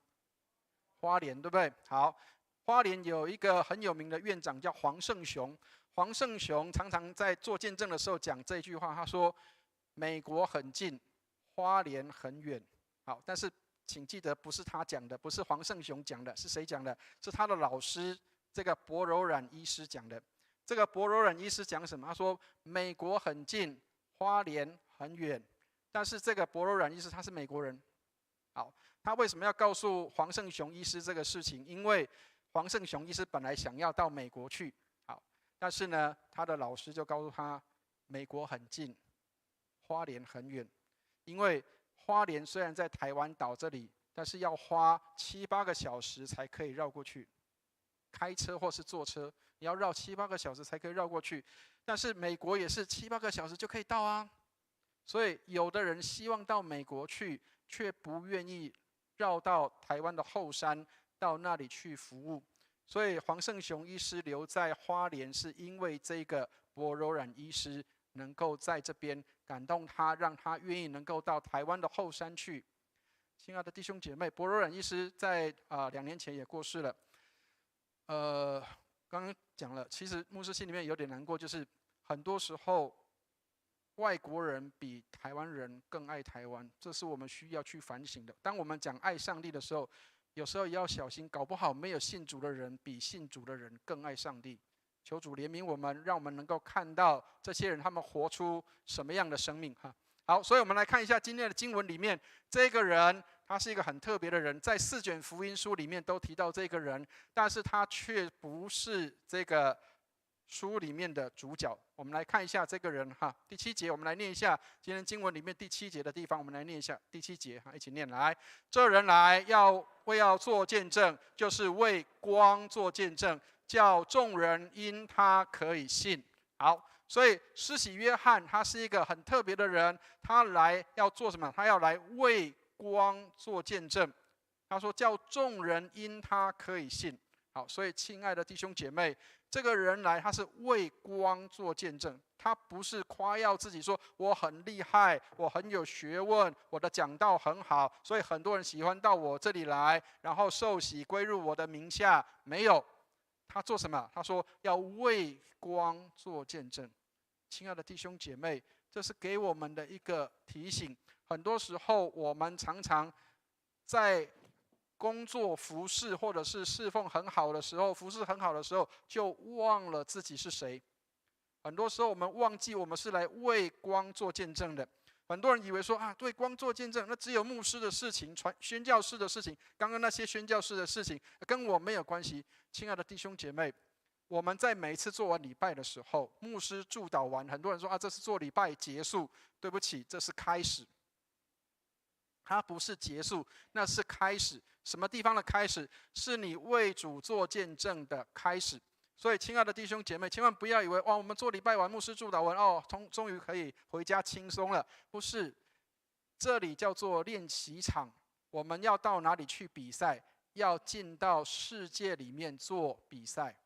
花莲，对不对？好，花莲有一个很有名的院长叫黄胜雄。黄胜雄常常在做见证的时候讲这句话，他说：“美国很近，花莲很远。”好，但是请记得，不是他讲的，不是黄胜雄讲的，是谁讲的？是他的老师，这个薄柔染医师讲的。这个薄柔染医师讲什么？他说：“美国很近，花莲很远。”但是这个薄柔染医师他是美国人。好，他为什么要告诉黄胜雄医师这个事情？因为黄胜雄医师本来想要到美国去，好，但是呢，他的老师就告诉他，美国很近，花莲很远。因为花莲虽然在台湾岛这里，但是要花7、8个小时才可以绕过去，开车或是坐车，你要绕7、8个小时才可以绕过去。但是美国也是7、8个小时就可以到啊。所以有的人希望到美国去，却不愿意绕到台湾的后山，到那里去服务。所以黄胜雄医师留在花莲，是因为这个薄柔染医师能够在这边感动他，让他愿意能够到台湾的后山去。亲爱的弟兄姐妹，薄柔染医师在2年前也过世了。刚刚讲了，其实牧师心里面有点难过，就是很多时候外国人比台湾人更爱台湾，这是我们需要去反省的。当我们讲爱上帝的时候，有时候也要小心，搞不好没有信主的人比信主的人更爱上帝。求主怜悯我们，让我们能够看到这些人他们活出什么样的生命哈。好，所以我们来看一下今天的经文里面，这个人他是一个很特别的人，在4卷福音书里面都提到这个人，但是他却不是这个书里面的主角。我们来看一下这个人哈，第7节，我们来念一下今天经文里面第7节的地方，我们来念一下第7节哈，一起念来。这人来要做见证，就是为光做见证，叫众人因他可以信。好，所以施洗约翰他是一个很特别的人，他来要做什么？他要来为光做见证。他说叫众人因他可以信。好，所以亲爱的弟兄姐妹，这个人来他是为光做见证，他不是夸耀自己说我很厉害，我很有学问，我的讲道很好，所以很多人喜欢到我这里来，然后受洗归入我的名下。没有，他做什么？他说要为光做见证。亲爱的弟兄姐妹，这是给我们的一个提醒。很多时候我们常常在工作服侍或者是侍奉很好的时候，服侍很好的时候，就忘了自己是谁。很多时候我们忘记我们是来为光做见证的。很多人以为说对光做见证，那只有牧师的事情、宣教士的事情，刚刚那些宣教士的事情跟我没有关系。亲爱的弟兄姐妹，我们在每一次做完礼拜的时候，牧师祝祷完，很多人说这是做礼拜结束，对不起，这是开始。它不是结束，那是开始。什么地方的开始？是你为主做见证的开始。所以，亲爱的弟兄姐妹，千万不要以为我们做礼拜完，牧师祝祷完，终于可以回家轻松了。不是，这里叫做练习场。我们要到哪里去比赛？要进到世界里面做比赛。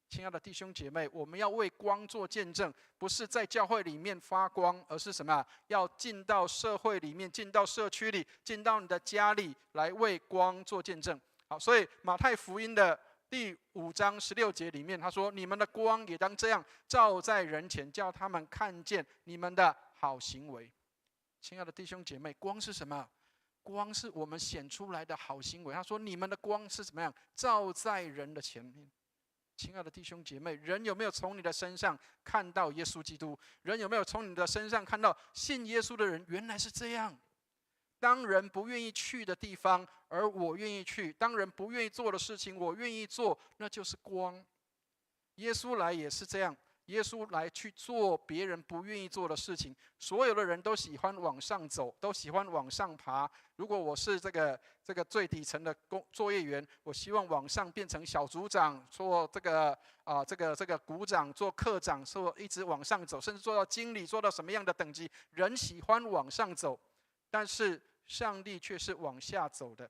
亲爱的弟兄姐妹，我们要为光做见证，不是在教会里面发光，而是什么？要进到社会里面，进到社区里，进到你的家里，来为光做见证。好，所以马太福音的第5章16节里面，他说：“你们的光也当这样照在人前，叫他们看见你们的好行为。”亲爱的弟兄姐妹，光是什么？光是我们显出来的好行为。他说你们的光是怎么样？照在人的前面。亲爱的弟兄姐妹，人有没有从你的身上看到耶稣基督？人有没有从你的身上看到信耶稣的人原来是这样？当人不愿意去的地方，而我愿意去；当人不愿意做的事情，我愿意做，那就是光。耶稣来也是这样，耶稣来去做别人不愿意做的事情。所有的人都喜欢往上走，都喜欢往上爬。如果我是这个最底层的作业员，我希望往上变成小组长，做这个股长，做科长，做一直往上走，甚至做到经理，做到什么样的等级？人喜欢往上走，但是上帝却是往下走的。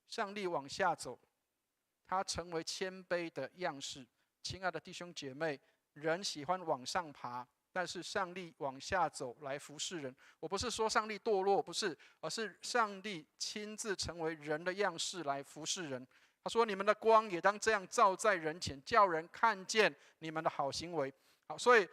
上帝往下走，他成为谦卑的样式。亲爱的弟兄姐妹，人喜欢往上爬，但是上帝往下走来服侍人。我不是说上帝堕落，不是，而是上帝亲自成为人的样式来服侍人。他说：“你们的光也当这样照在人前，叫人看见你们的好行为。”好，所以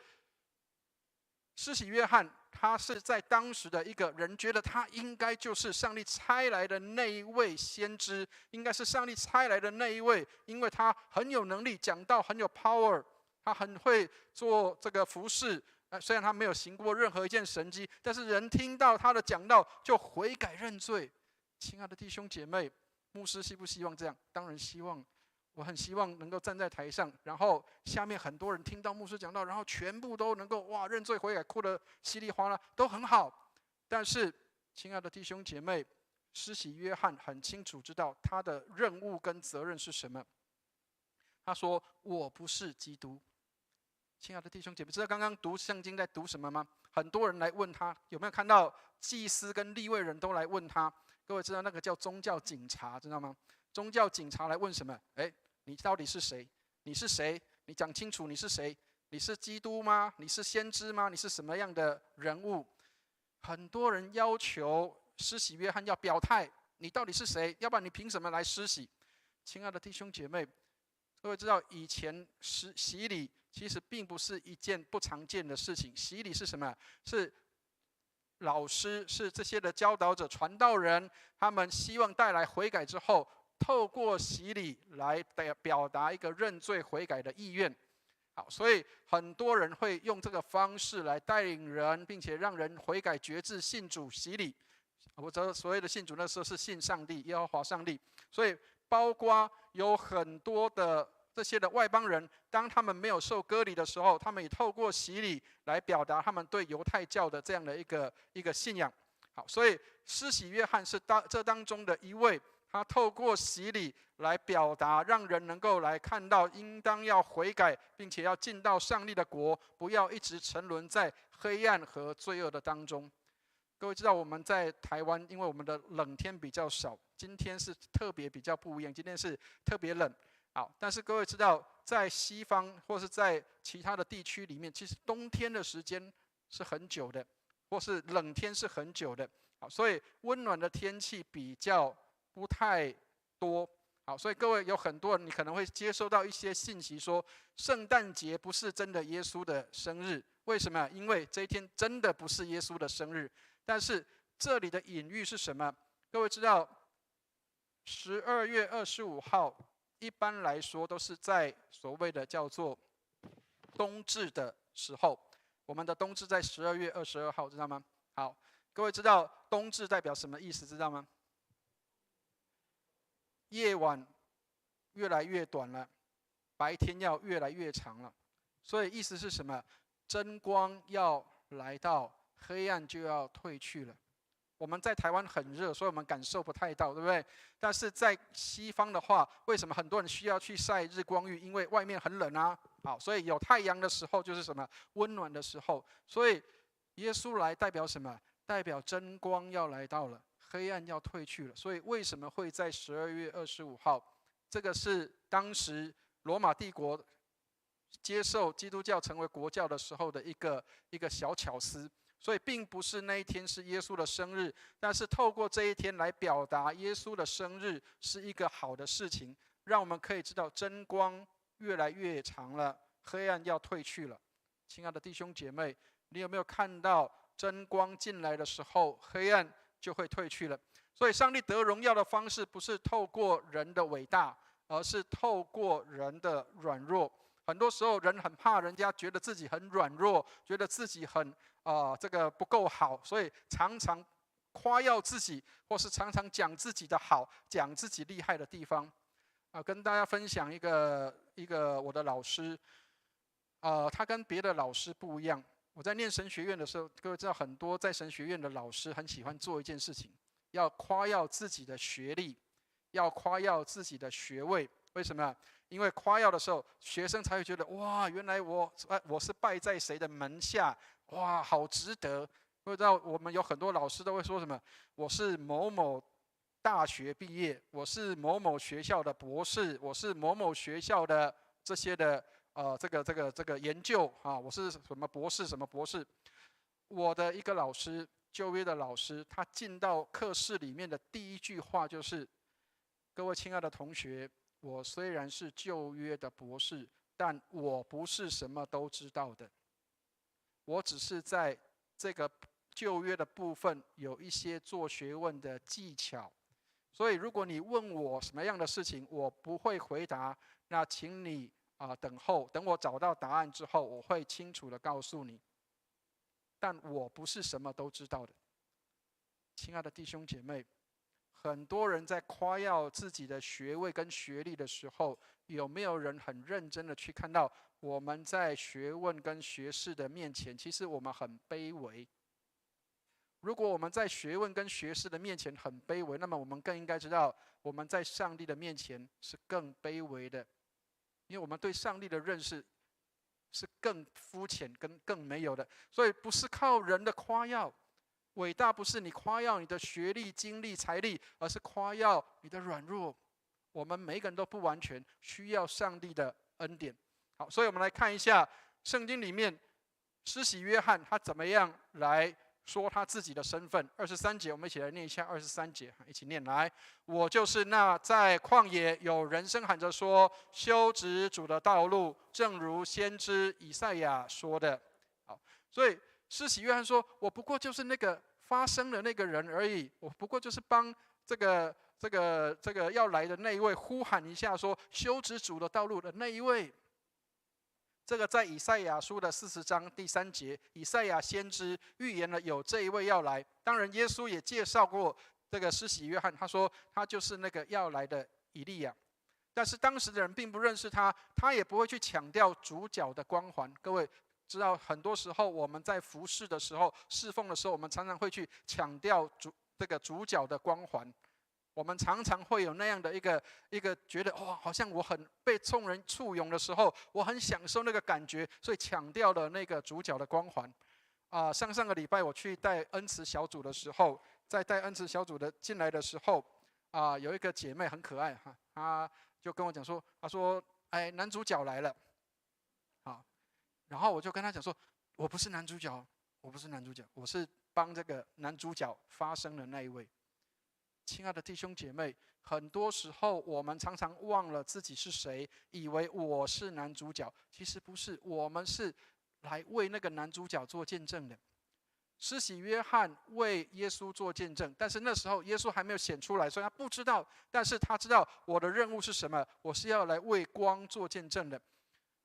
施洗约翰他是在当时的一个人觉得他应该就是上帝差来的那一位先知，应该是上帝差来的那一位，因为他很有能力，讲道很有 power， 他很会做这个服事。虽然他没有行过任何一件神迹，但是人听到他的讲道就悔改认罪。亲爱的弟兄姐妹，牧师希不希望这样？当然希望。我很希望能够站在台上，然后下面很多人听到牧师讲道，然后全部都能够认罪悔改，哭得稀里哗啦，都很好。但是，亲爱的弟兄姐妹，施洗约翰很清楚知道他的任务跟责任是什么。他说：“我不是基督。”亲爱的弟兄姐妹，知道刚刚读圣经在读什么吗？很多人来问他，有没有看到祭司跟利未人都来问他？各位知道那个叫宗教警察，知道吗？宗教警察来问什么？你到底是谁？你是谁？你讲清楚你是谁？你是基督吗？你是先知吗？你是什么样的人物？很多人要求施洗约翰要表态，你到底是谁？要不然你凭什么来施洗？亲爱的弟兄姐妹，各位知道以前洗礼其实并不是一件不常见的事情。洗礼是什么？是老师，是这些的教导者、传道人，他们希望带来悔改之后，透过洗礼来表达一个认罪悔改的意愿。好，所以很多人会用这个方式来带领人，并且让人悔改决志信主洗礼。我所谓的信主那时候是信上帝，耶和华上帝。所以包括有很多的这些的外邦人，当他们没有受割礼的时候，他们也透过洗礼来表达他们对犹太教的这样的一个信仰。好，所以施洗约翰是这当中的一位。他透过洗礼来表达，让人能够来看到，应当要悔改，并且要进到上帝的国，不要一直沉沦在黑暗和罪恶的当中。各位知道我们在台湾，因为我们的冷天比较少，今天是特别比较不一样，今天是特别冷。好，但是各位知道，在西方或是在其他的地区里面，其实冬天的时间是很久的，或是冷天是很久的。好，所以温暖的天气比较不太多。好，所以各位有很多人，你可能会接收到一些信息说，圣诞节不是真的耶稣的生日。为什么？因为这一天真的不是耶稣的生日。但是这里的隐喻是什么？各位知道，12月25号一般来说都是在所谓的叫做冬至的时候。我们的冬至在12月22号，知道吗？好，各位知道冬至代表什么意思？知道吗？夜晚越来越短了，白天要越来越长了。所以意思是什么？真光要来到，黑暗就要退去了。我们在台湾很热，所以我们感受不太到，对不对？但是在西方的话，为什么很多人需要去晒日光浴？因为外面很冷啊。好，所以有太阳的时候就是什么？温暖的时候。所以耶稣来代表什么？代表真光要来到了，黑暗要退去了。所以为什么会在12月25号？这个是当时罗马帝国接受基督教成为国教的时候的一个小巧思。所以并不是那一天是耶稣的生日，但是透过这一天来表达耶稣的生日是一个好的事情，让我们可以知道真光越来越长了，黑暗要退去了。亲爱的弟兄姐妹，你有没有看到真光进来的时候，黑暗就会退去了。所以，上帝得荣耀的方式不是透过人的伟大，而是透过人的软弱。很多时候，人很怕人家觉得自己很软弱，觉得自己很这个不够好，所以常常夸耀自己，或是常常讲自己的好，讲自己厉害的地方。跟大家分享一个我的老师，他跟别的老师不一样。我在念神学院的时候，各位知道很多在神学院的老师很喜欢做一件事情，要夸耀自己的学历，要夸耀自己的学位。为什么？因为夸耀的时候，学生才会觉得哇，原来我是拜在谁的门下，哇，好值得。不知道我们有很多老师都会说什么，我是某某大学毕业，我是某某学校的博士，我是某某学校的这些的这个研究啊，我是什么博士什么博士。我的一个老师，旧约的老师，他进到课室里面的第一句话就是：各位亲爱的同学，我虽然是旧约的博士，但我不是什么都知道的，我只是在这个旧约的部分有一些做学问的技巧。所以，如果你问我什么样的事情，我不会回答，那请你等候，等我找到答案之后，我会清楚的告诉你。但我不是什么都知道的，亲爱的弟兄姐妹，很多人在夸耀自己的学位跟学历的时候，有没有人很认真的去看到我们在学问跟学识的面前，其实我们很卑微。如果我们在学问跟学识的面前很卑微，那么我们更应该知道，我们在上帝的面前是更卑微的，因为我们对上帝的认识是更肤浅、更没有的。所以不是靠人的夸耀，伟大不是你夸耀你的学历、经历、财力，而是夸耀你的软弱。我们每个人都不完全，需要上帝的恩典。好，所以我们来看一下圣经里面施洗约翰他怎么样来说他自己的身份。23节，我们一起来念一下23节，一起念来。我就是那在旷野有人声喊着说，修直主的道路，正如先知以赛亚说的。好，所以施洗约翰说，我不过就是那个发声的那个人而已，我不过就是帮这个要来的那一位呼喊一下说，修直主的道路的那一位。这个在以赛亚书的40章第3节，以赛亚先知预言了有这一位要来。当然，耶稣也介绍过这个施洗约翰，他说他就是那个要来的以利亚。但是当时的人并不认识他，他也不会去强调主角的光环。各位知道，很多时候我们在服侍的时候、侍奉的时候，我们常常会去强调主角的光环。我们常常会有那样的一个觉得，哇，好像我很被众人簇拥的时候，我很享受那个感觉，所以强调了那个主角的光环。上个礼拜我去带恩慈小组的时候，在带恩慈小组的进来的时候，有一个姐妹很可爱哈，她就跟我讲说，她说，哎，男主角来了，好，然后我就跟她讲说，我不是男主角，我不是男主角，我是帮这个男主角发声的那一位。亲爱的弟兄姐妹，很多时候我们常常忘了自己是谁，以为我是男主角，其实不是，我们是来为那个男主角做见证的。施洗约翰为耶稣做见证，但是那时候耶稣还没有显出来，所以他不知道，但是他知道我的任务是什么，我是要来为光做见证的。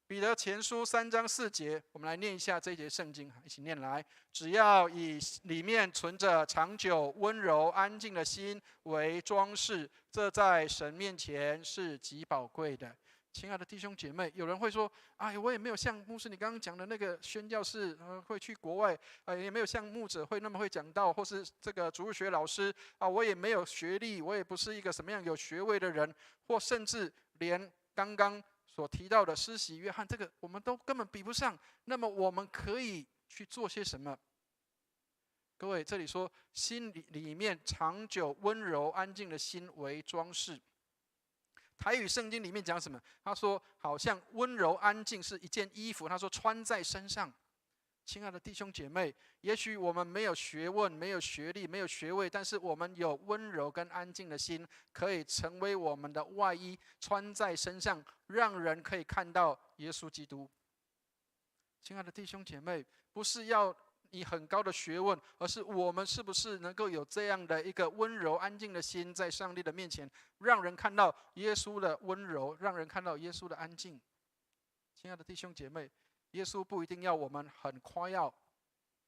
彼得前书3章4节，我们来念一下这一节圣经，一起念来。只要以里面存着长久、温柔、安静的心为装饰，这在神面前是极宝贵的。亲爱的弟兄姐妹，有人会说：“哎，我也没有像牧师你刚刚讲的那个宣教士，会去国外，也没有像牧者会那么会讲道，或是这个主日学老师我也没有学历，我也不是一个什么样有学位的人，或甚至连刚刚所提到的施洗约翰，这个我们都根本比不上。那么我们可以去做些什么？各位，这里说心里面长久、温柔、安静的心为装饰。台语圣经里面讲什么？他说，好像温柔安静是一件衣服，他说穿在身上。亲爱的弟兄姐妹，也许我们没有学问、没有学历、没有学位，但是我们有温柔跟安静的心，可以成为我们的外衣，穿在身上，让人可以看到耶稣基督。亲爱的弟兄姐妹，不是要以很高的学问，而是我们是不是能够有这样的一个温柔安静的心，在上帝的面前，让人看到耶稣的温柔，让人看到耶稣的安静。亲爱的弟兄姐妹，耶稣不一定要我们很夸耀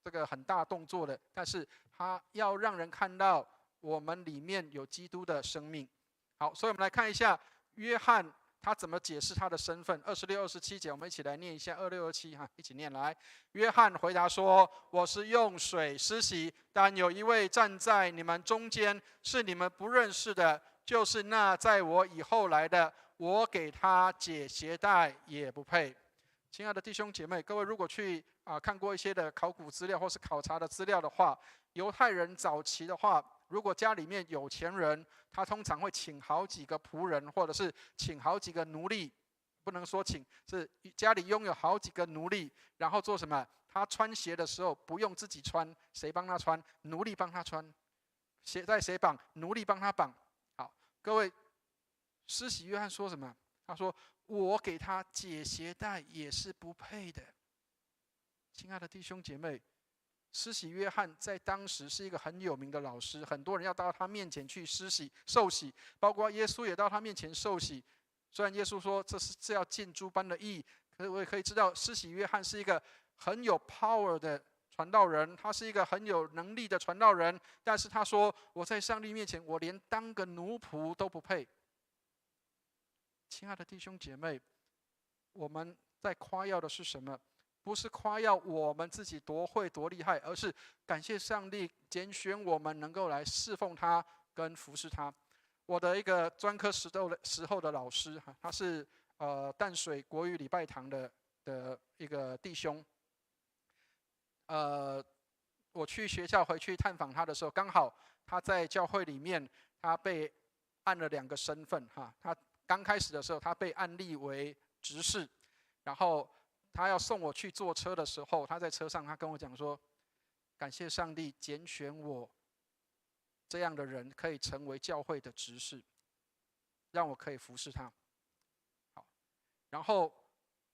这个很大动作的，但是他要让人看到我们里面有基督的生命。好，所以我们来看一下约翰他怎么解释他的身份。26、27节，我们一起来念一下26、27哈，一起念来。约翰回答说：“我是用水施洗，但有一位站在你们中间，是你们不认识的，就是那在我以后来的，我给他解鞋带也不配。”亲爱的弟兄姐妹，各位如果去看过一些的考古资料或是考察的资料的话，犹太人早期的话，如果家里面有钱人，他通常会请好几个仆人，或者是请好几个奴隶，不能说请，是家里拥有好几个奴隶，然后做什么？他穿鞋的时候不用自己穿，谁帮他穿？奴隶帮他穿。鞋带谁绑？奴隶帮他绑。好，各位，施洗约翰说什么？他说：“我给他解鞋带也是不配的。”亲爱的弟兄姐妹，施洗约翰在当时是一个很有名的老师，很多人要到他面前去施洗受洗，包括耶稣也到他面前受洗。虽然耶稣说这是要尽诸般的义，可是我也可以知道，施洗约翰是一个很有 power 的传道人，他是一个很有能力的传道人。但是他说：“我在上帝面前，我连当个奴仆都不配。”亲爱的弟兄姐妹，我们在夸耀的是什么？不是夸耀我们自己多会多厉害，而是感谢上帝拣选我们能够来侍奉他跟服侍他。我的一个专科时候的老师，他是淡水国语礼拜堂的一个弟兄。我去学校回去探访他的时候，刚好他在教会里面，他被按了2个身份哈。他刚开始的时候，他被按立为执事，然后他要送我去坐车的时候，他在车上他跟我讲说：“感谢上帝拣选我这样的人，可以成为教会的执事，让我可以服侍他。”好，然后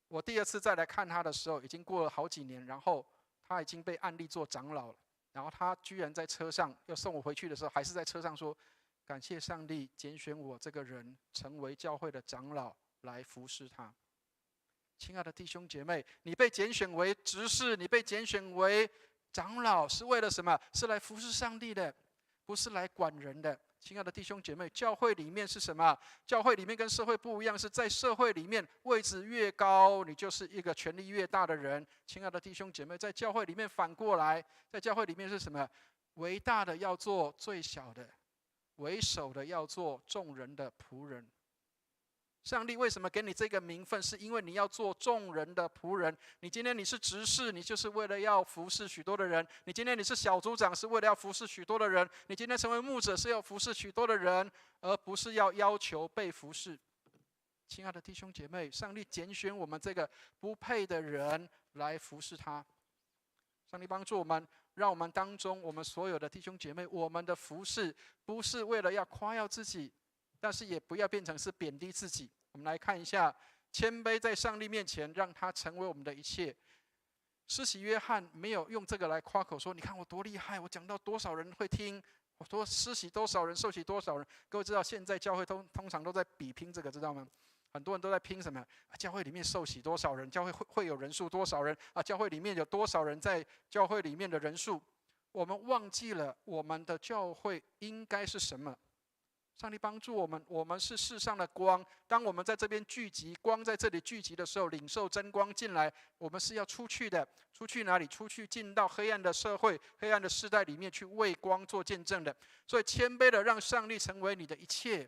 我第2次再来看他的时候，已经过了好几年，然后他已经被按立做长老了。然后他居然在车上要送我回去的时候，还是在车上说：“感谢上帝拣选我这个人成为教会的长老，来服侍他。”亲爱的弟兄姐妹，你被拣选为执事，你被拣选为长老，是为了什么？是来服侍上帝的，不是来管人的。亲爱的弟兄姐妹，教会里面是什么？教会里面跟社会不一样，是在社会里面位置越高，你就是一个权力越大的人。亲爱的弟兄姐妹，在教会里面反过来，在教会里面是什么？为大的要做最小的，为首的要做众人的仆人。上帝为什么给你这个名分？是因为你要做众人的仆人。你今天你是执事，你就是为了要服侍许多的人；你今天你是小组长，是为了要服侍许多的人；你今天成为牧者，是要服侍许多的人，而不是要求被服侍。亲爱的弟兄姐妹，上帝拣选我们这个不配的人来服侍他。上帝帮助我们，让我们当中我们所有的弟兄姐妹，我们的服侍不是为了要夸耀自己，但是也不要变成是贬低自己。我们来看一下，谦卑在上帝面前，让他成为我们的一切。施洗约翰没有用这个来夸口说：“你看我多厉害，我讲到多少人会听，我多施洗多少人，受洗多少人。”各位知道，现在教会通常都在比拼这个，知道吗？很多人都在拼什么？教会里面受洗多少人？教会会有人数多少人？教会里面有多少人在教会里面的人数？我们忘记了我们的教会应该是什么？上帝帮助我们，我们是世上的光。当我们在这边聚集，光在这里聚集的时候，领受真光进来，我们是要出去的。出去哪里？出去进到黑暗的社会、黑暗的世代里面去为光做见证的。所以谦卑的让上帝成为你的一切，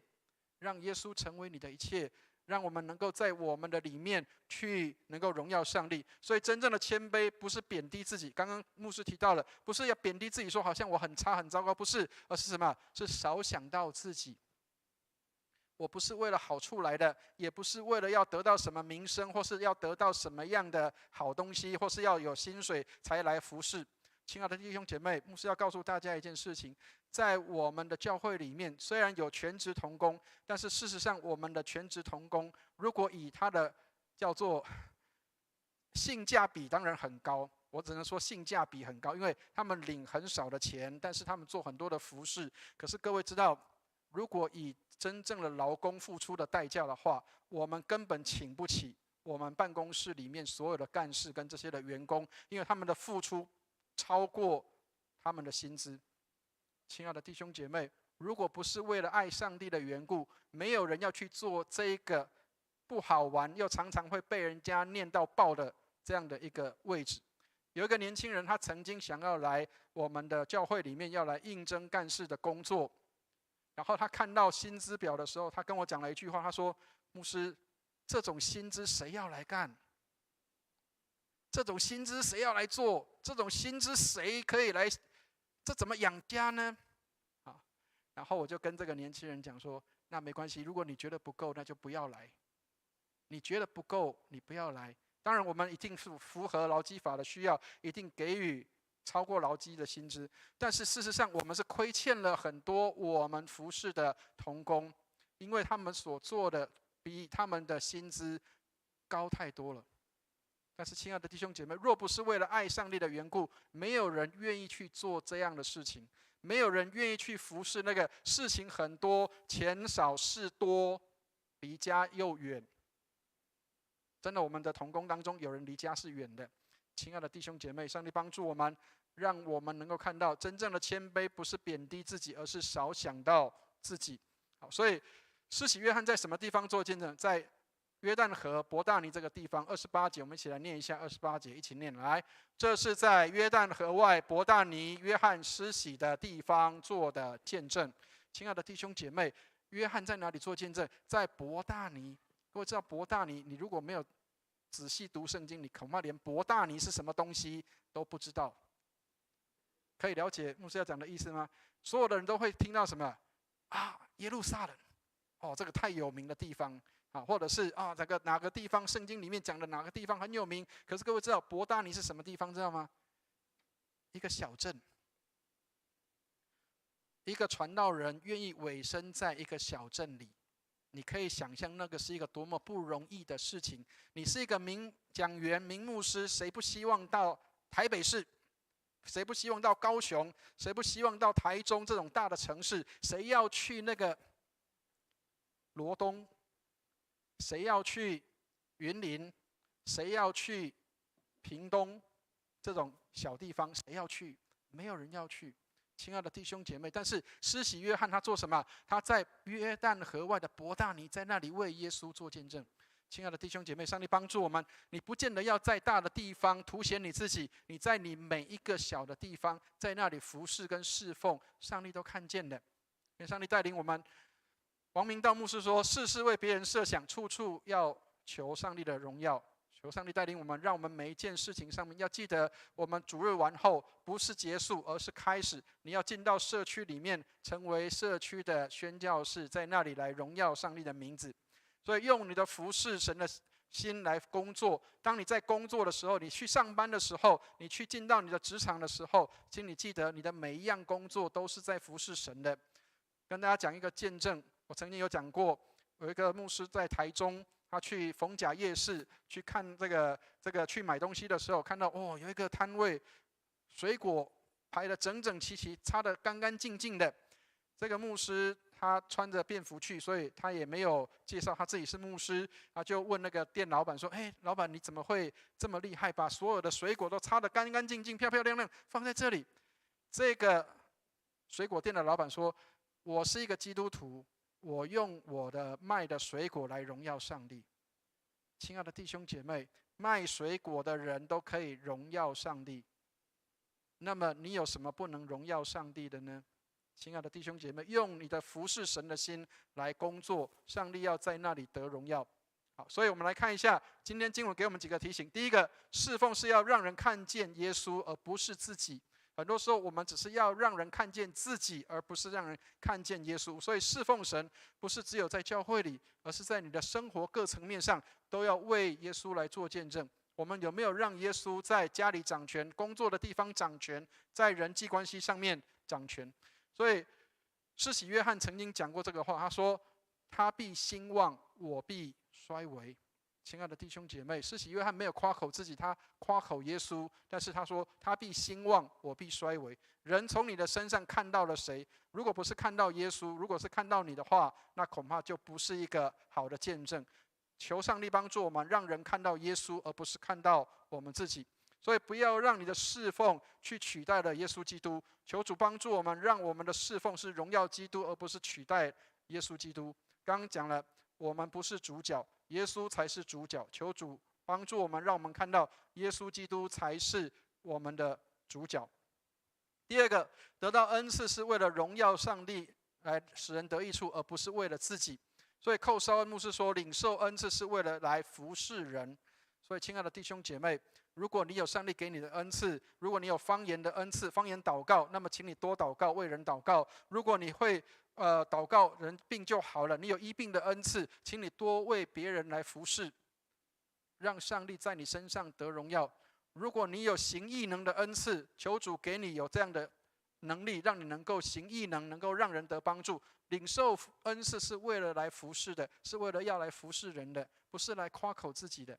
让耶稣成为你的一切，让我们能够在我们的里面去能够荣耀上帝。所以真正的谦卑不是贬低自己，刚刚牧师提到了，不是要贬低自己说好像我很差很糟糕，不是，而是什么？是少想到自己。我不是为了好处来的，也不是为了要得到什么名声，或是要得到什么样的好东西，或是要有薪水才来服侍。亲爱的弟兄姐妹，牧师要告诉大家一件事情，在我们的教会里面，虽然有全职同工，但是事实上我们的全职同工，如果以他的叫做性价比当然很高，我只能说性价比很高，因为他们领很少的钱，但是他们做很多的服事。可是各位知道，如果以真正的劳工付出的代价的话，我们根本请不起我们办公室里面所有的干事跟这些的员工，因为他们的付出超过他们的薪资。亲爱的弟兄姐妹，如果不是为了爱上帝的缘故，没有人要去做这个不好玩又常常会被人家念到爆的这样的一个位置。有一个年轻人，他曾经想要来我们的教会里面要来应征干事的工作，然后他看到薪资表的时候，他跟我讲了一句话，他说：牧师，这种薪资谁要来干？这种薪资谁要来做？这种薪资谁可以来？这怎么养家呢？然后我就跟这个年轻人讲说，那没关系，如果你觉得不够，那就不要来。你觉得不够，你不要来。当然我们一定是符合劳基法的需要，一定给予超过劳基的薪资，但是事实上我们是亏欠了很多我们服侍的同工，因为他们所做的比他们的薪资高太多了。但是亲爱的弟兄姐妹，若不是为了爱上帝的缘故，没有人愿意去做这样的事情，没有人愿意去服侍那个事情很多、钱少事多、离家又远。真的，我们的同工当中有人离家是远的。亲爱的弟兄姐妹，上帝帮助我们，让我们能够看到真正的谦卑不是贬低自己，而是少想到自己。好，所以施洗约翰在什么地方做见证？在约旦河伯大尼这个地方。28节，我们一起来念一下28节，一起念来。这是在约旦河外伯大尼约翰施洗的地方做的见证。亲爱的弟兄姐妹，约翰在哪里做见证？在伯大尼。各位知道伯大尼，你如果没有仔细读圣经，你恐怕连伯大尼是什么东西都不知道。可以了解牧师要讲的意思吗？所有的人都会听到什么啊？耶路撒冷，哦，这个太有名的地方啊，或者是啊，这个哪个地方圣经里面讲的哪个地方很有名？可是各位知道伯大尼是什么地方，知道吗？一个小镇，一个传道人愿意委身在一个小镇里。你可以想象那个是一个多么不容易的事情。你是一个名讲员、名牧师，谁不希望到台北市？谁不希望到高雄？谁不希望到台中这种大的城市？谁要去那个罗东？谁要去云林？谁要去屏东这种小地方？谁要去？没有人要去。亲爱的弟兄姐妹，但是施洗约翰他做什么？他在约旦河外的伯大尼，在那里为耶稣做见证。亲爱的弟兄姐妹，上帝帮助我们，你不见得要在大的地方凸显你自己，你在你每一个小的地方，在那里服侍跟侍奉，上帝都看见的。愿上帝带领我们。王明道牧师说：事事为别人设想，处处要求上帝的荣耀。求上帝带领我们，让我们每一件事情上面要记得，我们主日完后不是结束，而是开始。你要进到社区里面，成为社区的宣教士，在那里来荣耀上帝的名字。所以用你的服侍神的心来工作。当你在工作的时候，你去上班的时候，你去进到你的职场的时候，请你记得，你的每一样工作都是在服侍神的。跟大家讲一个见证，我曾经有讲过，有一个牧师在台中。他去逢甲夜市去看这个去买东西的时候，看到有一个摊位，水果排得整整齐齐，擦得干干净净的。这个牧师他穿着便服去，所以他也没有介绍他自己是牧师，他就问那个店老板说：“老板你怎么会这么厉害，把所有的水果都擦得干干净净、漂漂亮亮放在这里？”这个水果店的老板说：“我是一个基督徒。”我用我的卖的水果来荣耀上帝。亲爱的弟兄姐妹，卖水果的人都可以荣耀上帝，那么你有什么不能荣耀上帝的呢？亲爱的弟兄姐妹，用你的服侍神的心来工作，上帝要在那里得荣耀。好，所以我们来看一下今天经文给我们几个提醒。第一个，侍奉是要让人看见耶稣，而不是自己。很多时候我们只是要让人看见自己，而不是让人看见耶稣。所以侍奉神不是只有在教会里，而是在你的生活各层面上都要为耶稣来做见证。我们有没有让耶稣在家里掌权，工作的地方掌权，在人际关系上面掌权？所以施洗约翰曾经讲过这个话，他说：他必兴旺，我必衰微。亲爱的弟兄姐妹，施洗约翰没有夸口自己，他夸口耶稣，但是他说他必兴旺，我必衰微。人从你的身上看到了谁？如果不是看到耶稣，如果是看到你的话，那恐怕就不是一个好的见证。求上帝帮助我们，让人看到耶稣，而不是看到我们自己。所以不要让你的侍奉去取代了耶稣基督。求主帮助我们，让我们的侍奉是荣耀基督，而不是取代耶稣基督。刚刚讲了，我们不是主角，耶稣才是主角。求主帮助我们，让我们看到耶稣基督才是我们的主角。第二个，得到恩赐是为了荣耀上帝，来使人得益处，而不是为了自己。所以寇绍恩牧师说，领受恩赐是为了来服侍人。所以亲爱的弟兄姐妹，如果你有上帝给你的恩赐，如果你有方言的恩赐，方言祷告，那么请你多祷告，为人祷告。如果你会祷告人病就好了，你有医病的恩赐，请你多为别人来服侍，让上帝在你身上得荣耀。如果你有行异能的恩赐，求主给你有这样的能力，让你能够行异能，能够让人得帮助。领受恩赐是为了来服侍的，是为了要来服侍人的，不是来夸口自己的。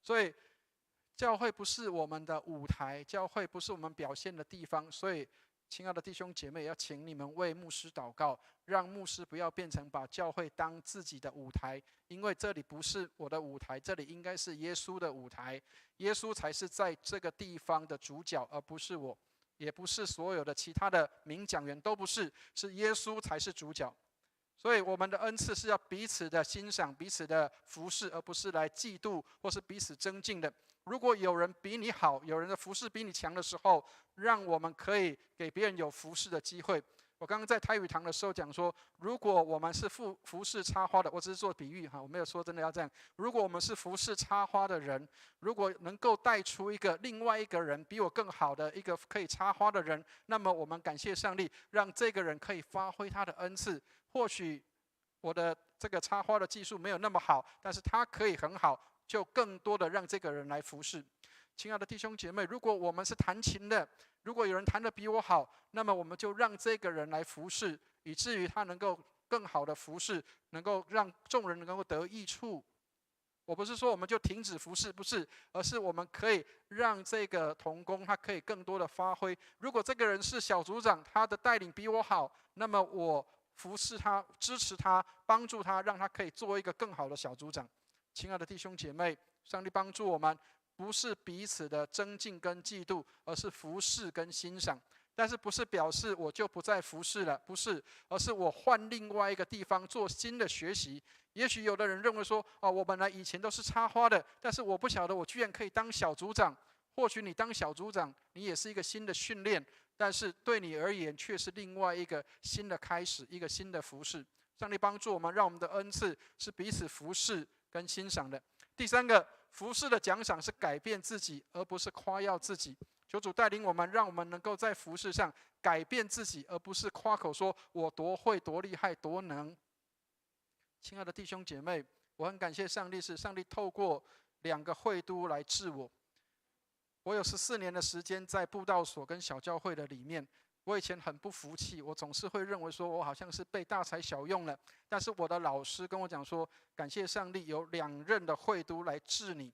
所以教会不是我们的舞台，教会不是我们表现的地方。所以亲爱的弟兄姐妹，要请你们为牧师祷告，让牧师不要变成把教会当自己的舞台，因为这里不是我的舞台，这里应该是耶稣的舞台。耶稣才是在这个地方的主角，而不是我，也不是所有的其他的名讲员，都不是，是耶稣才是主角。所以我们的恩赐是要彼此的欣赏，彼此的服侍，而不是来嫉妒或是彼此争竞的。如果有人比你好，有人的服侍比你强的时候，让我们可以给别人有服侍的机会。我刚刚在台语堂的时候讲说，如果我们是服侍插花的，我只是做比喻哈，我没有说真的要这样。如果我们是服侍插花的人，如果能够带出另外一个人比我更好的一个可以插花的人，那么我们感谢上帝，让这个人可以发挥他的恩赐。或许我的这个插花的技术没有那么好，但是他可以很好，就更多的让这个人来服侍。亲爱的弟兄姐妹，如果我们是弹琴的，如果有人弹得比我好，那么我们就让这个人来服侍，以至于他能够更好的服侍，能够让众人能够得益处。我不是说我们就停止服侍，不是，而是我们可以让这个同工他可以更多的发挥。如果这个人是小组长，他的带领比我好，那么我服侍他，支持他，帮助他，让他可以做一个更好的小组长。亲爱的弟兄姐妹，上帝帮助我们，不是彼此的争竞跟嫉妒，而是服侍跟欣赏。但是不是表示我就不再服侍了，不是，而是我换另外一个地方做新的学习。也许有的人认为说，我本来以前都是插花的，但是我不晓得我居然可以当小组长。或许你当小组长，你也是一个新的训练，但是对你而言却是另外一个新的开始，一个新的服侍。上帝帮助我们，让我们的恩赐是彼此服侍跟欣赏的。第三个，服侍的奖赏是改变自己，而不是夸耀自己。求主带领我们，让我们能够在服侍上改变自己，而不是夸口说我多会、多厉害、多能。亲爱的弟兄姐妹，我很感谢上帝，是上帝透过2个会督来治我。我有14年的时间在布道所跟小教会的里面，我以前很不服气，我总是会认为说我好像是被大材小用了。但是我的老师跟我讲说，感谢上帝有2任的会督来治你。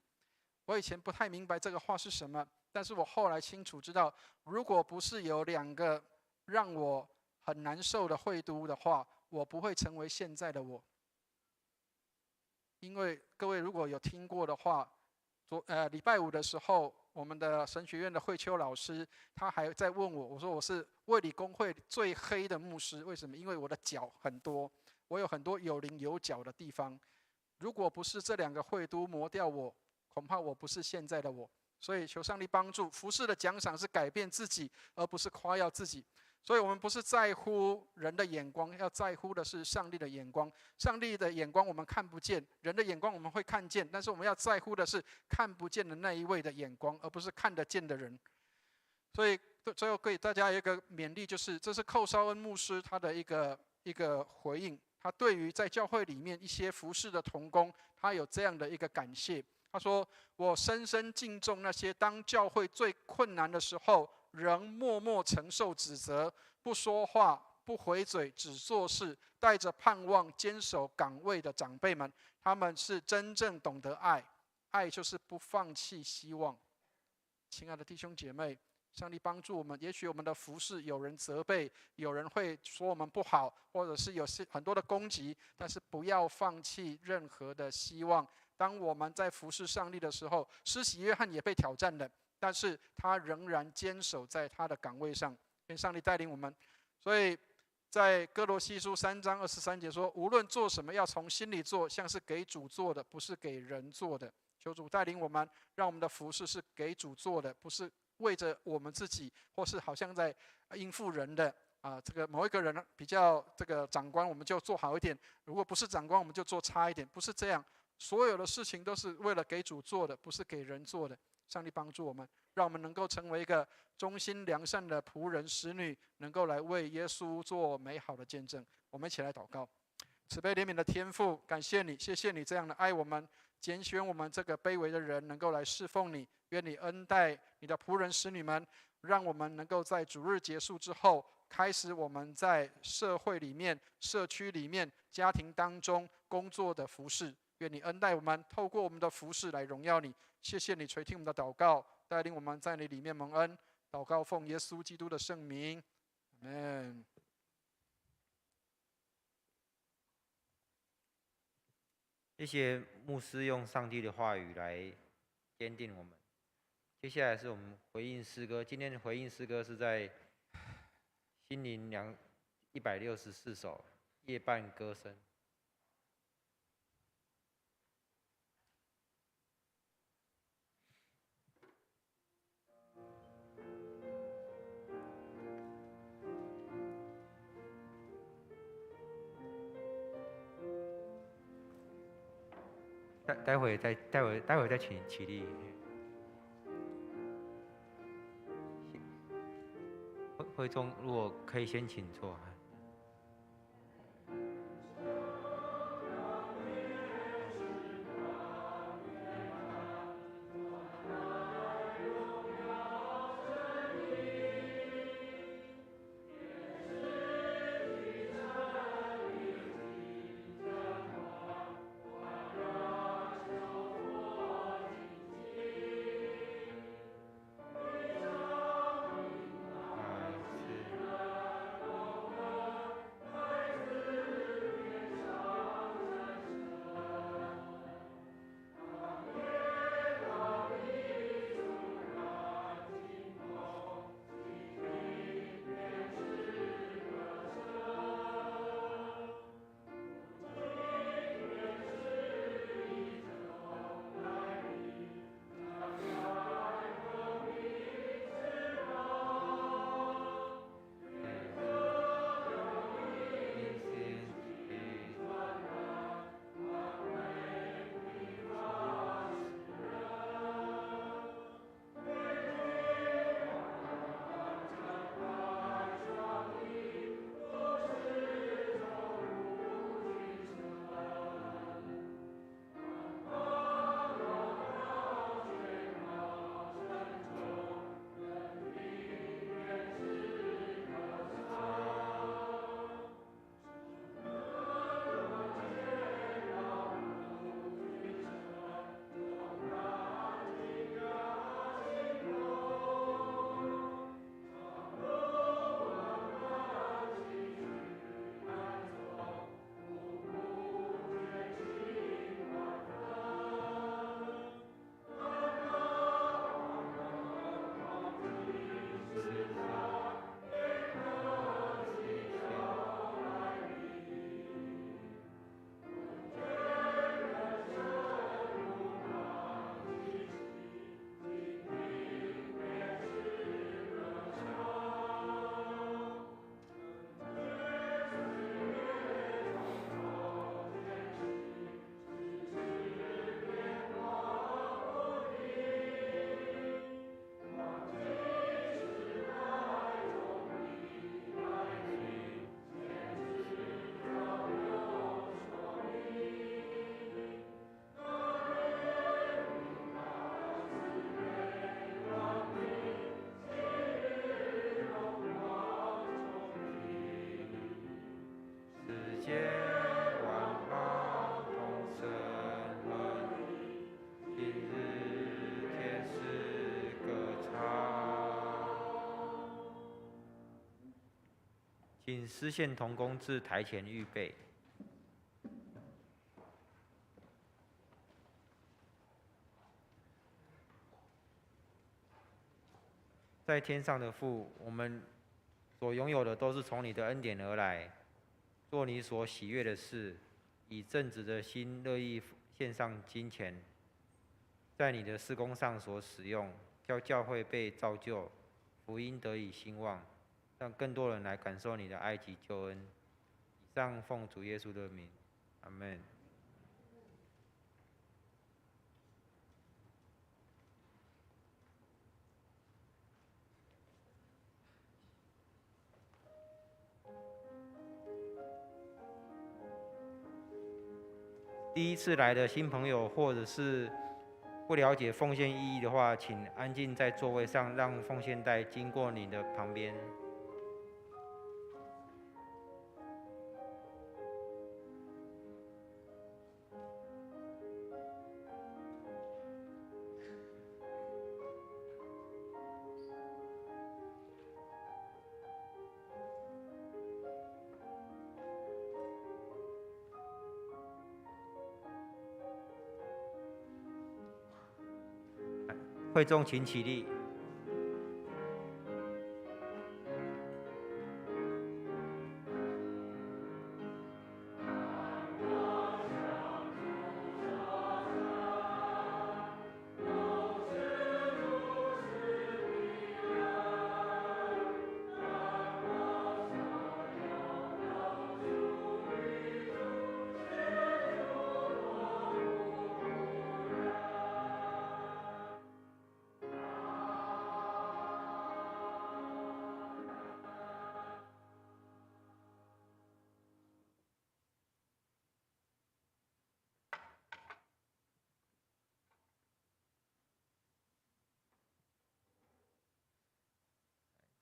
我以前不太明白这个话是什么，但是我后来清楚知道，如果不是有2个让我很难受的会督的话，我不会成为现在的我。因为各位如果有听过的话，礼拜5的时候，我们的神学院的慧秋老师，他还在问我，我说我是卫理公会最黑的牧师，为什么？因为我的角很多，我有很多有棱有角的地方。如果不是这2个会督磨掉我，恐怕我不是现在的我。所以求上帝帮助，服事的奖赏是改变自己，而不是夸耀自己。所以我们不是在乎人的眼光，要在乎的是上帝的眼光。上帝的眼光我们看不见，人的眼光我们会看见，但是我们要在乎的是看不见的那一位的眼光，而不是看得见的人。所以最后给大家一个勉励，就是这是寇绍恩牧师他的一个回应。他对于在教会里面一些服事的同工，他有这样的一个感谢。他说：我深深敬重那些当教会最困难的时候，仍默默承受指责，不说话，不回嘴，只做事，带着盼望坚守岗位的长辈们，他们是真正懂得爱，爱就是不放弃希望。亲爱的弟兄姐妹，上帝帮助我们。也许我们的服事有人责备，有人会说我们不好，或者是有很多的攻击，但是不要放弃任何的希望。当我们在服事上帝的时候，施洗约翰也被挑战了，但是他仍然坚守在他的岗位上，愿上帝带领我们。所以在哥罗西书3章23节说，无论做什么，要从心里做，像是给主做的，不是给人做的。求主带领我们，让我们的服事是给主做的，不是为着我们自己，或是好像在应付人的这个某一个人比较这个长官，我们就做好一点；如果不是长官，我们就做差一点，不是这样。所有的事情都是为了给主做的，不是给人做的。上帝帮助我们，让我们能够成为一个忠心良善的仆人使女，能够来为耶稣做美好的见证。我们一起来祷告。慈悲怜悯的天父，感谢你，谢谢你这样的爱我们，拣选我们这个卑微的人能够来侍奉你。愿你恩待你的仆人使女们，让我们能够在主日结束之后，开始我们在社会里面、社区里面、家庭当中工作的服事。愿你恩待我们，透过我们的服事来荣耀你。谢谢你垂听我们的祷告，带领我们在你里面蒙恩。祷告奉耶稣基督的圣名，阿们。谢谢牧师用上帝的话语来坚定我们。接下来是我们回应诗歌，今天的回应诗歌是在心灵164首夜半歌声。待会再起立。会中如果可以先请坐。请司线同工至台前预备。在天上的父，我们所拥有的都是从你的恩典而来，做你所喜悦的事，以正直的心乐意献上金钱，在你的事工上所使用，叫教会被造就，福音得以兴旺，让更多人来感受你的爱及救恩。以上奉主耶稣的名，阿们。第一次来的新朋友，或者是不了解奉献意义的话，请安静在座位上，让奉献袋经过你的旁边。会众请起立。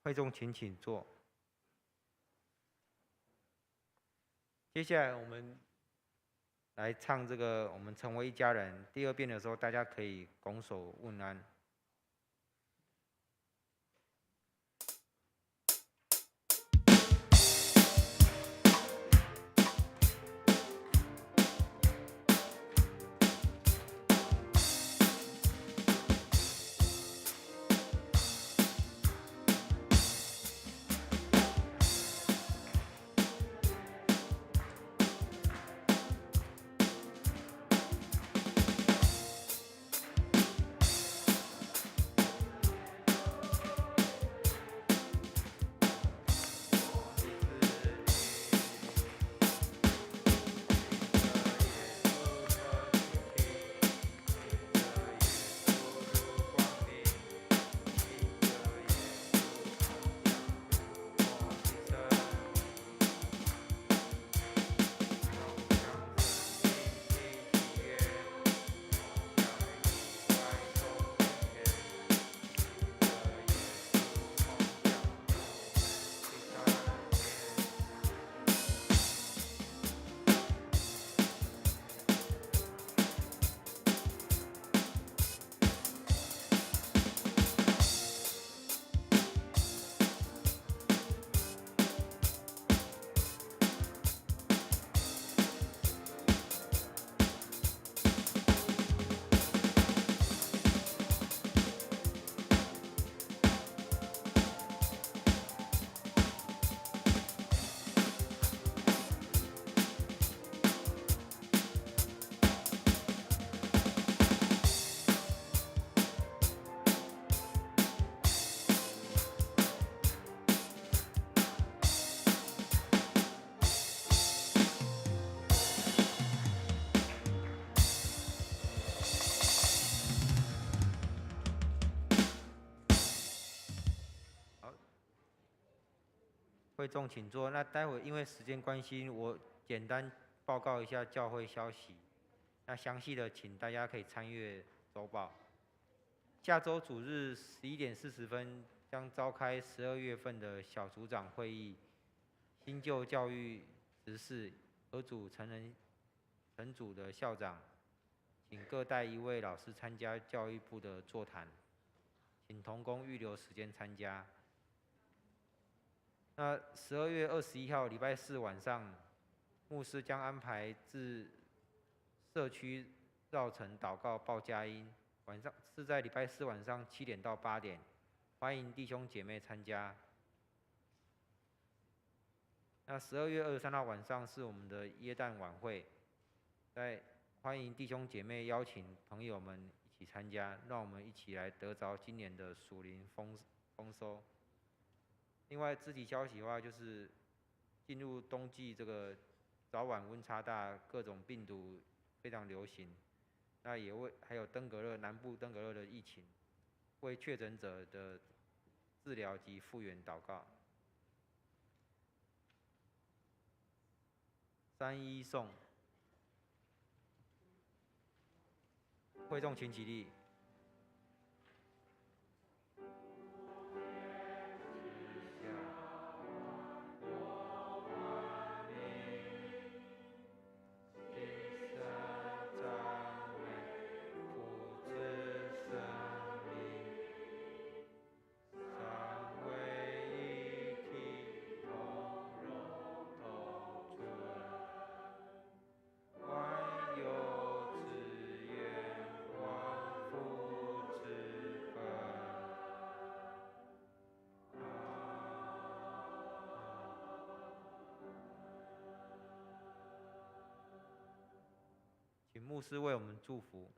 会众请坐。接下来我们来唱这个《我们成为一家人》第二遍的时候，大家可以拱手问安。会众请坐。那待会因为时间关系，我简单报告一下教会消息。那详细的，请大家可以参阅周报。下周主日11点40分将召开12月份的小组长会议，新旧教育执事、合组成组的校长，请各带一位老师参加教育部的座谈，请同工预留时间参加。那12月21号礼拜四晚上，牧师将安排至社区绕城祷告报佳音，晚上是在礼拜四晚上7点到8点，欢迎弟兄姐妹参加。那12月23号晚上是我们的耶诞晚会，欢迎弟兄姐妹邀请朋友们一起参加，让我们一起来得着今年的属灵丰收。另外，肢体消息的话，就是进入冬季，这个早晚温差大，各种病毒非常流行。那还有南部登革热的疫情，为确诊者的治疗及复原祷告。3一颂，会众请起立。请牧师为我们祝福。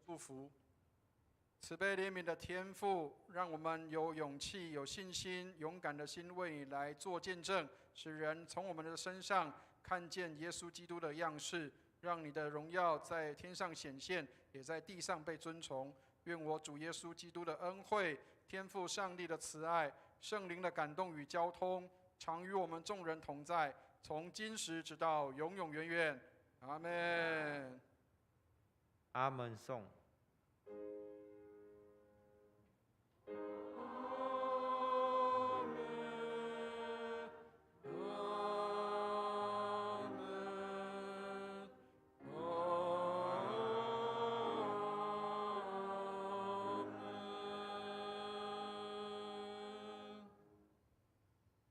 祝福，慈悲怜悯的天父，让我们有勇气、有信心、勇敢的心为你来做见证，使人从我们的身上看见耶稣基督的样式，让你的荣耀在天上显现，也在地上被尊崇。愿我主耶稣基督的恩惠、天父上帝的慈爱、圣灵的感动与交通，常与我们众人同在，从今时直到永永远远。阿们。阿门颂。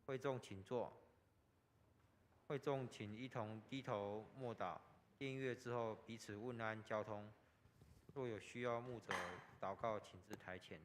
会众请坐。会众请一同低头默祷，订阅之后彼此问安交通。若有需要牧者祷告，请至台前。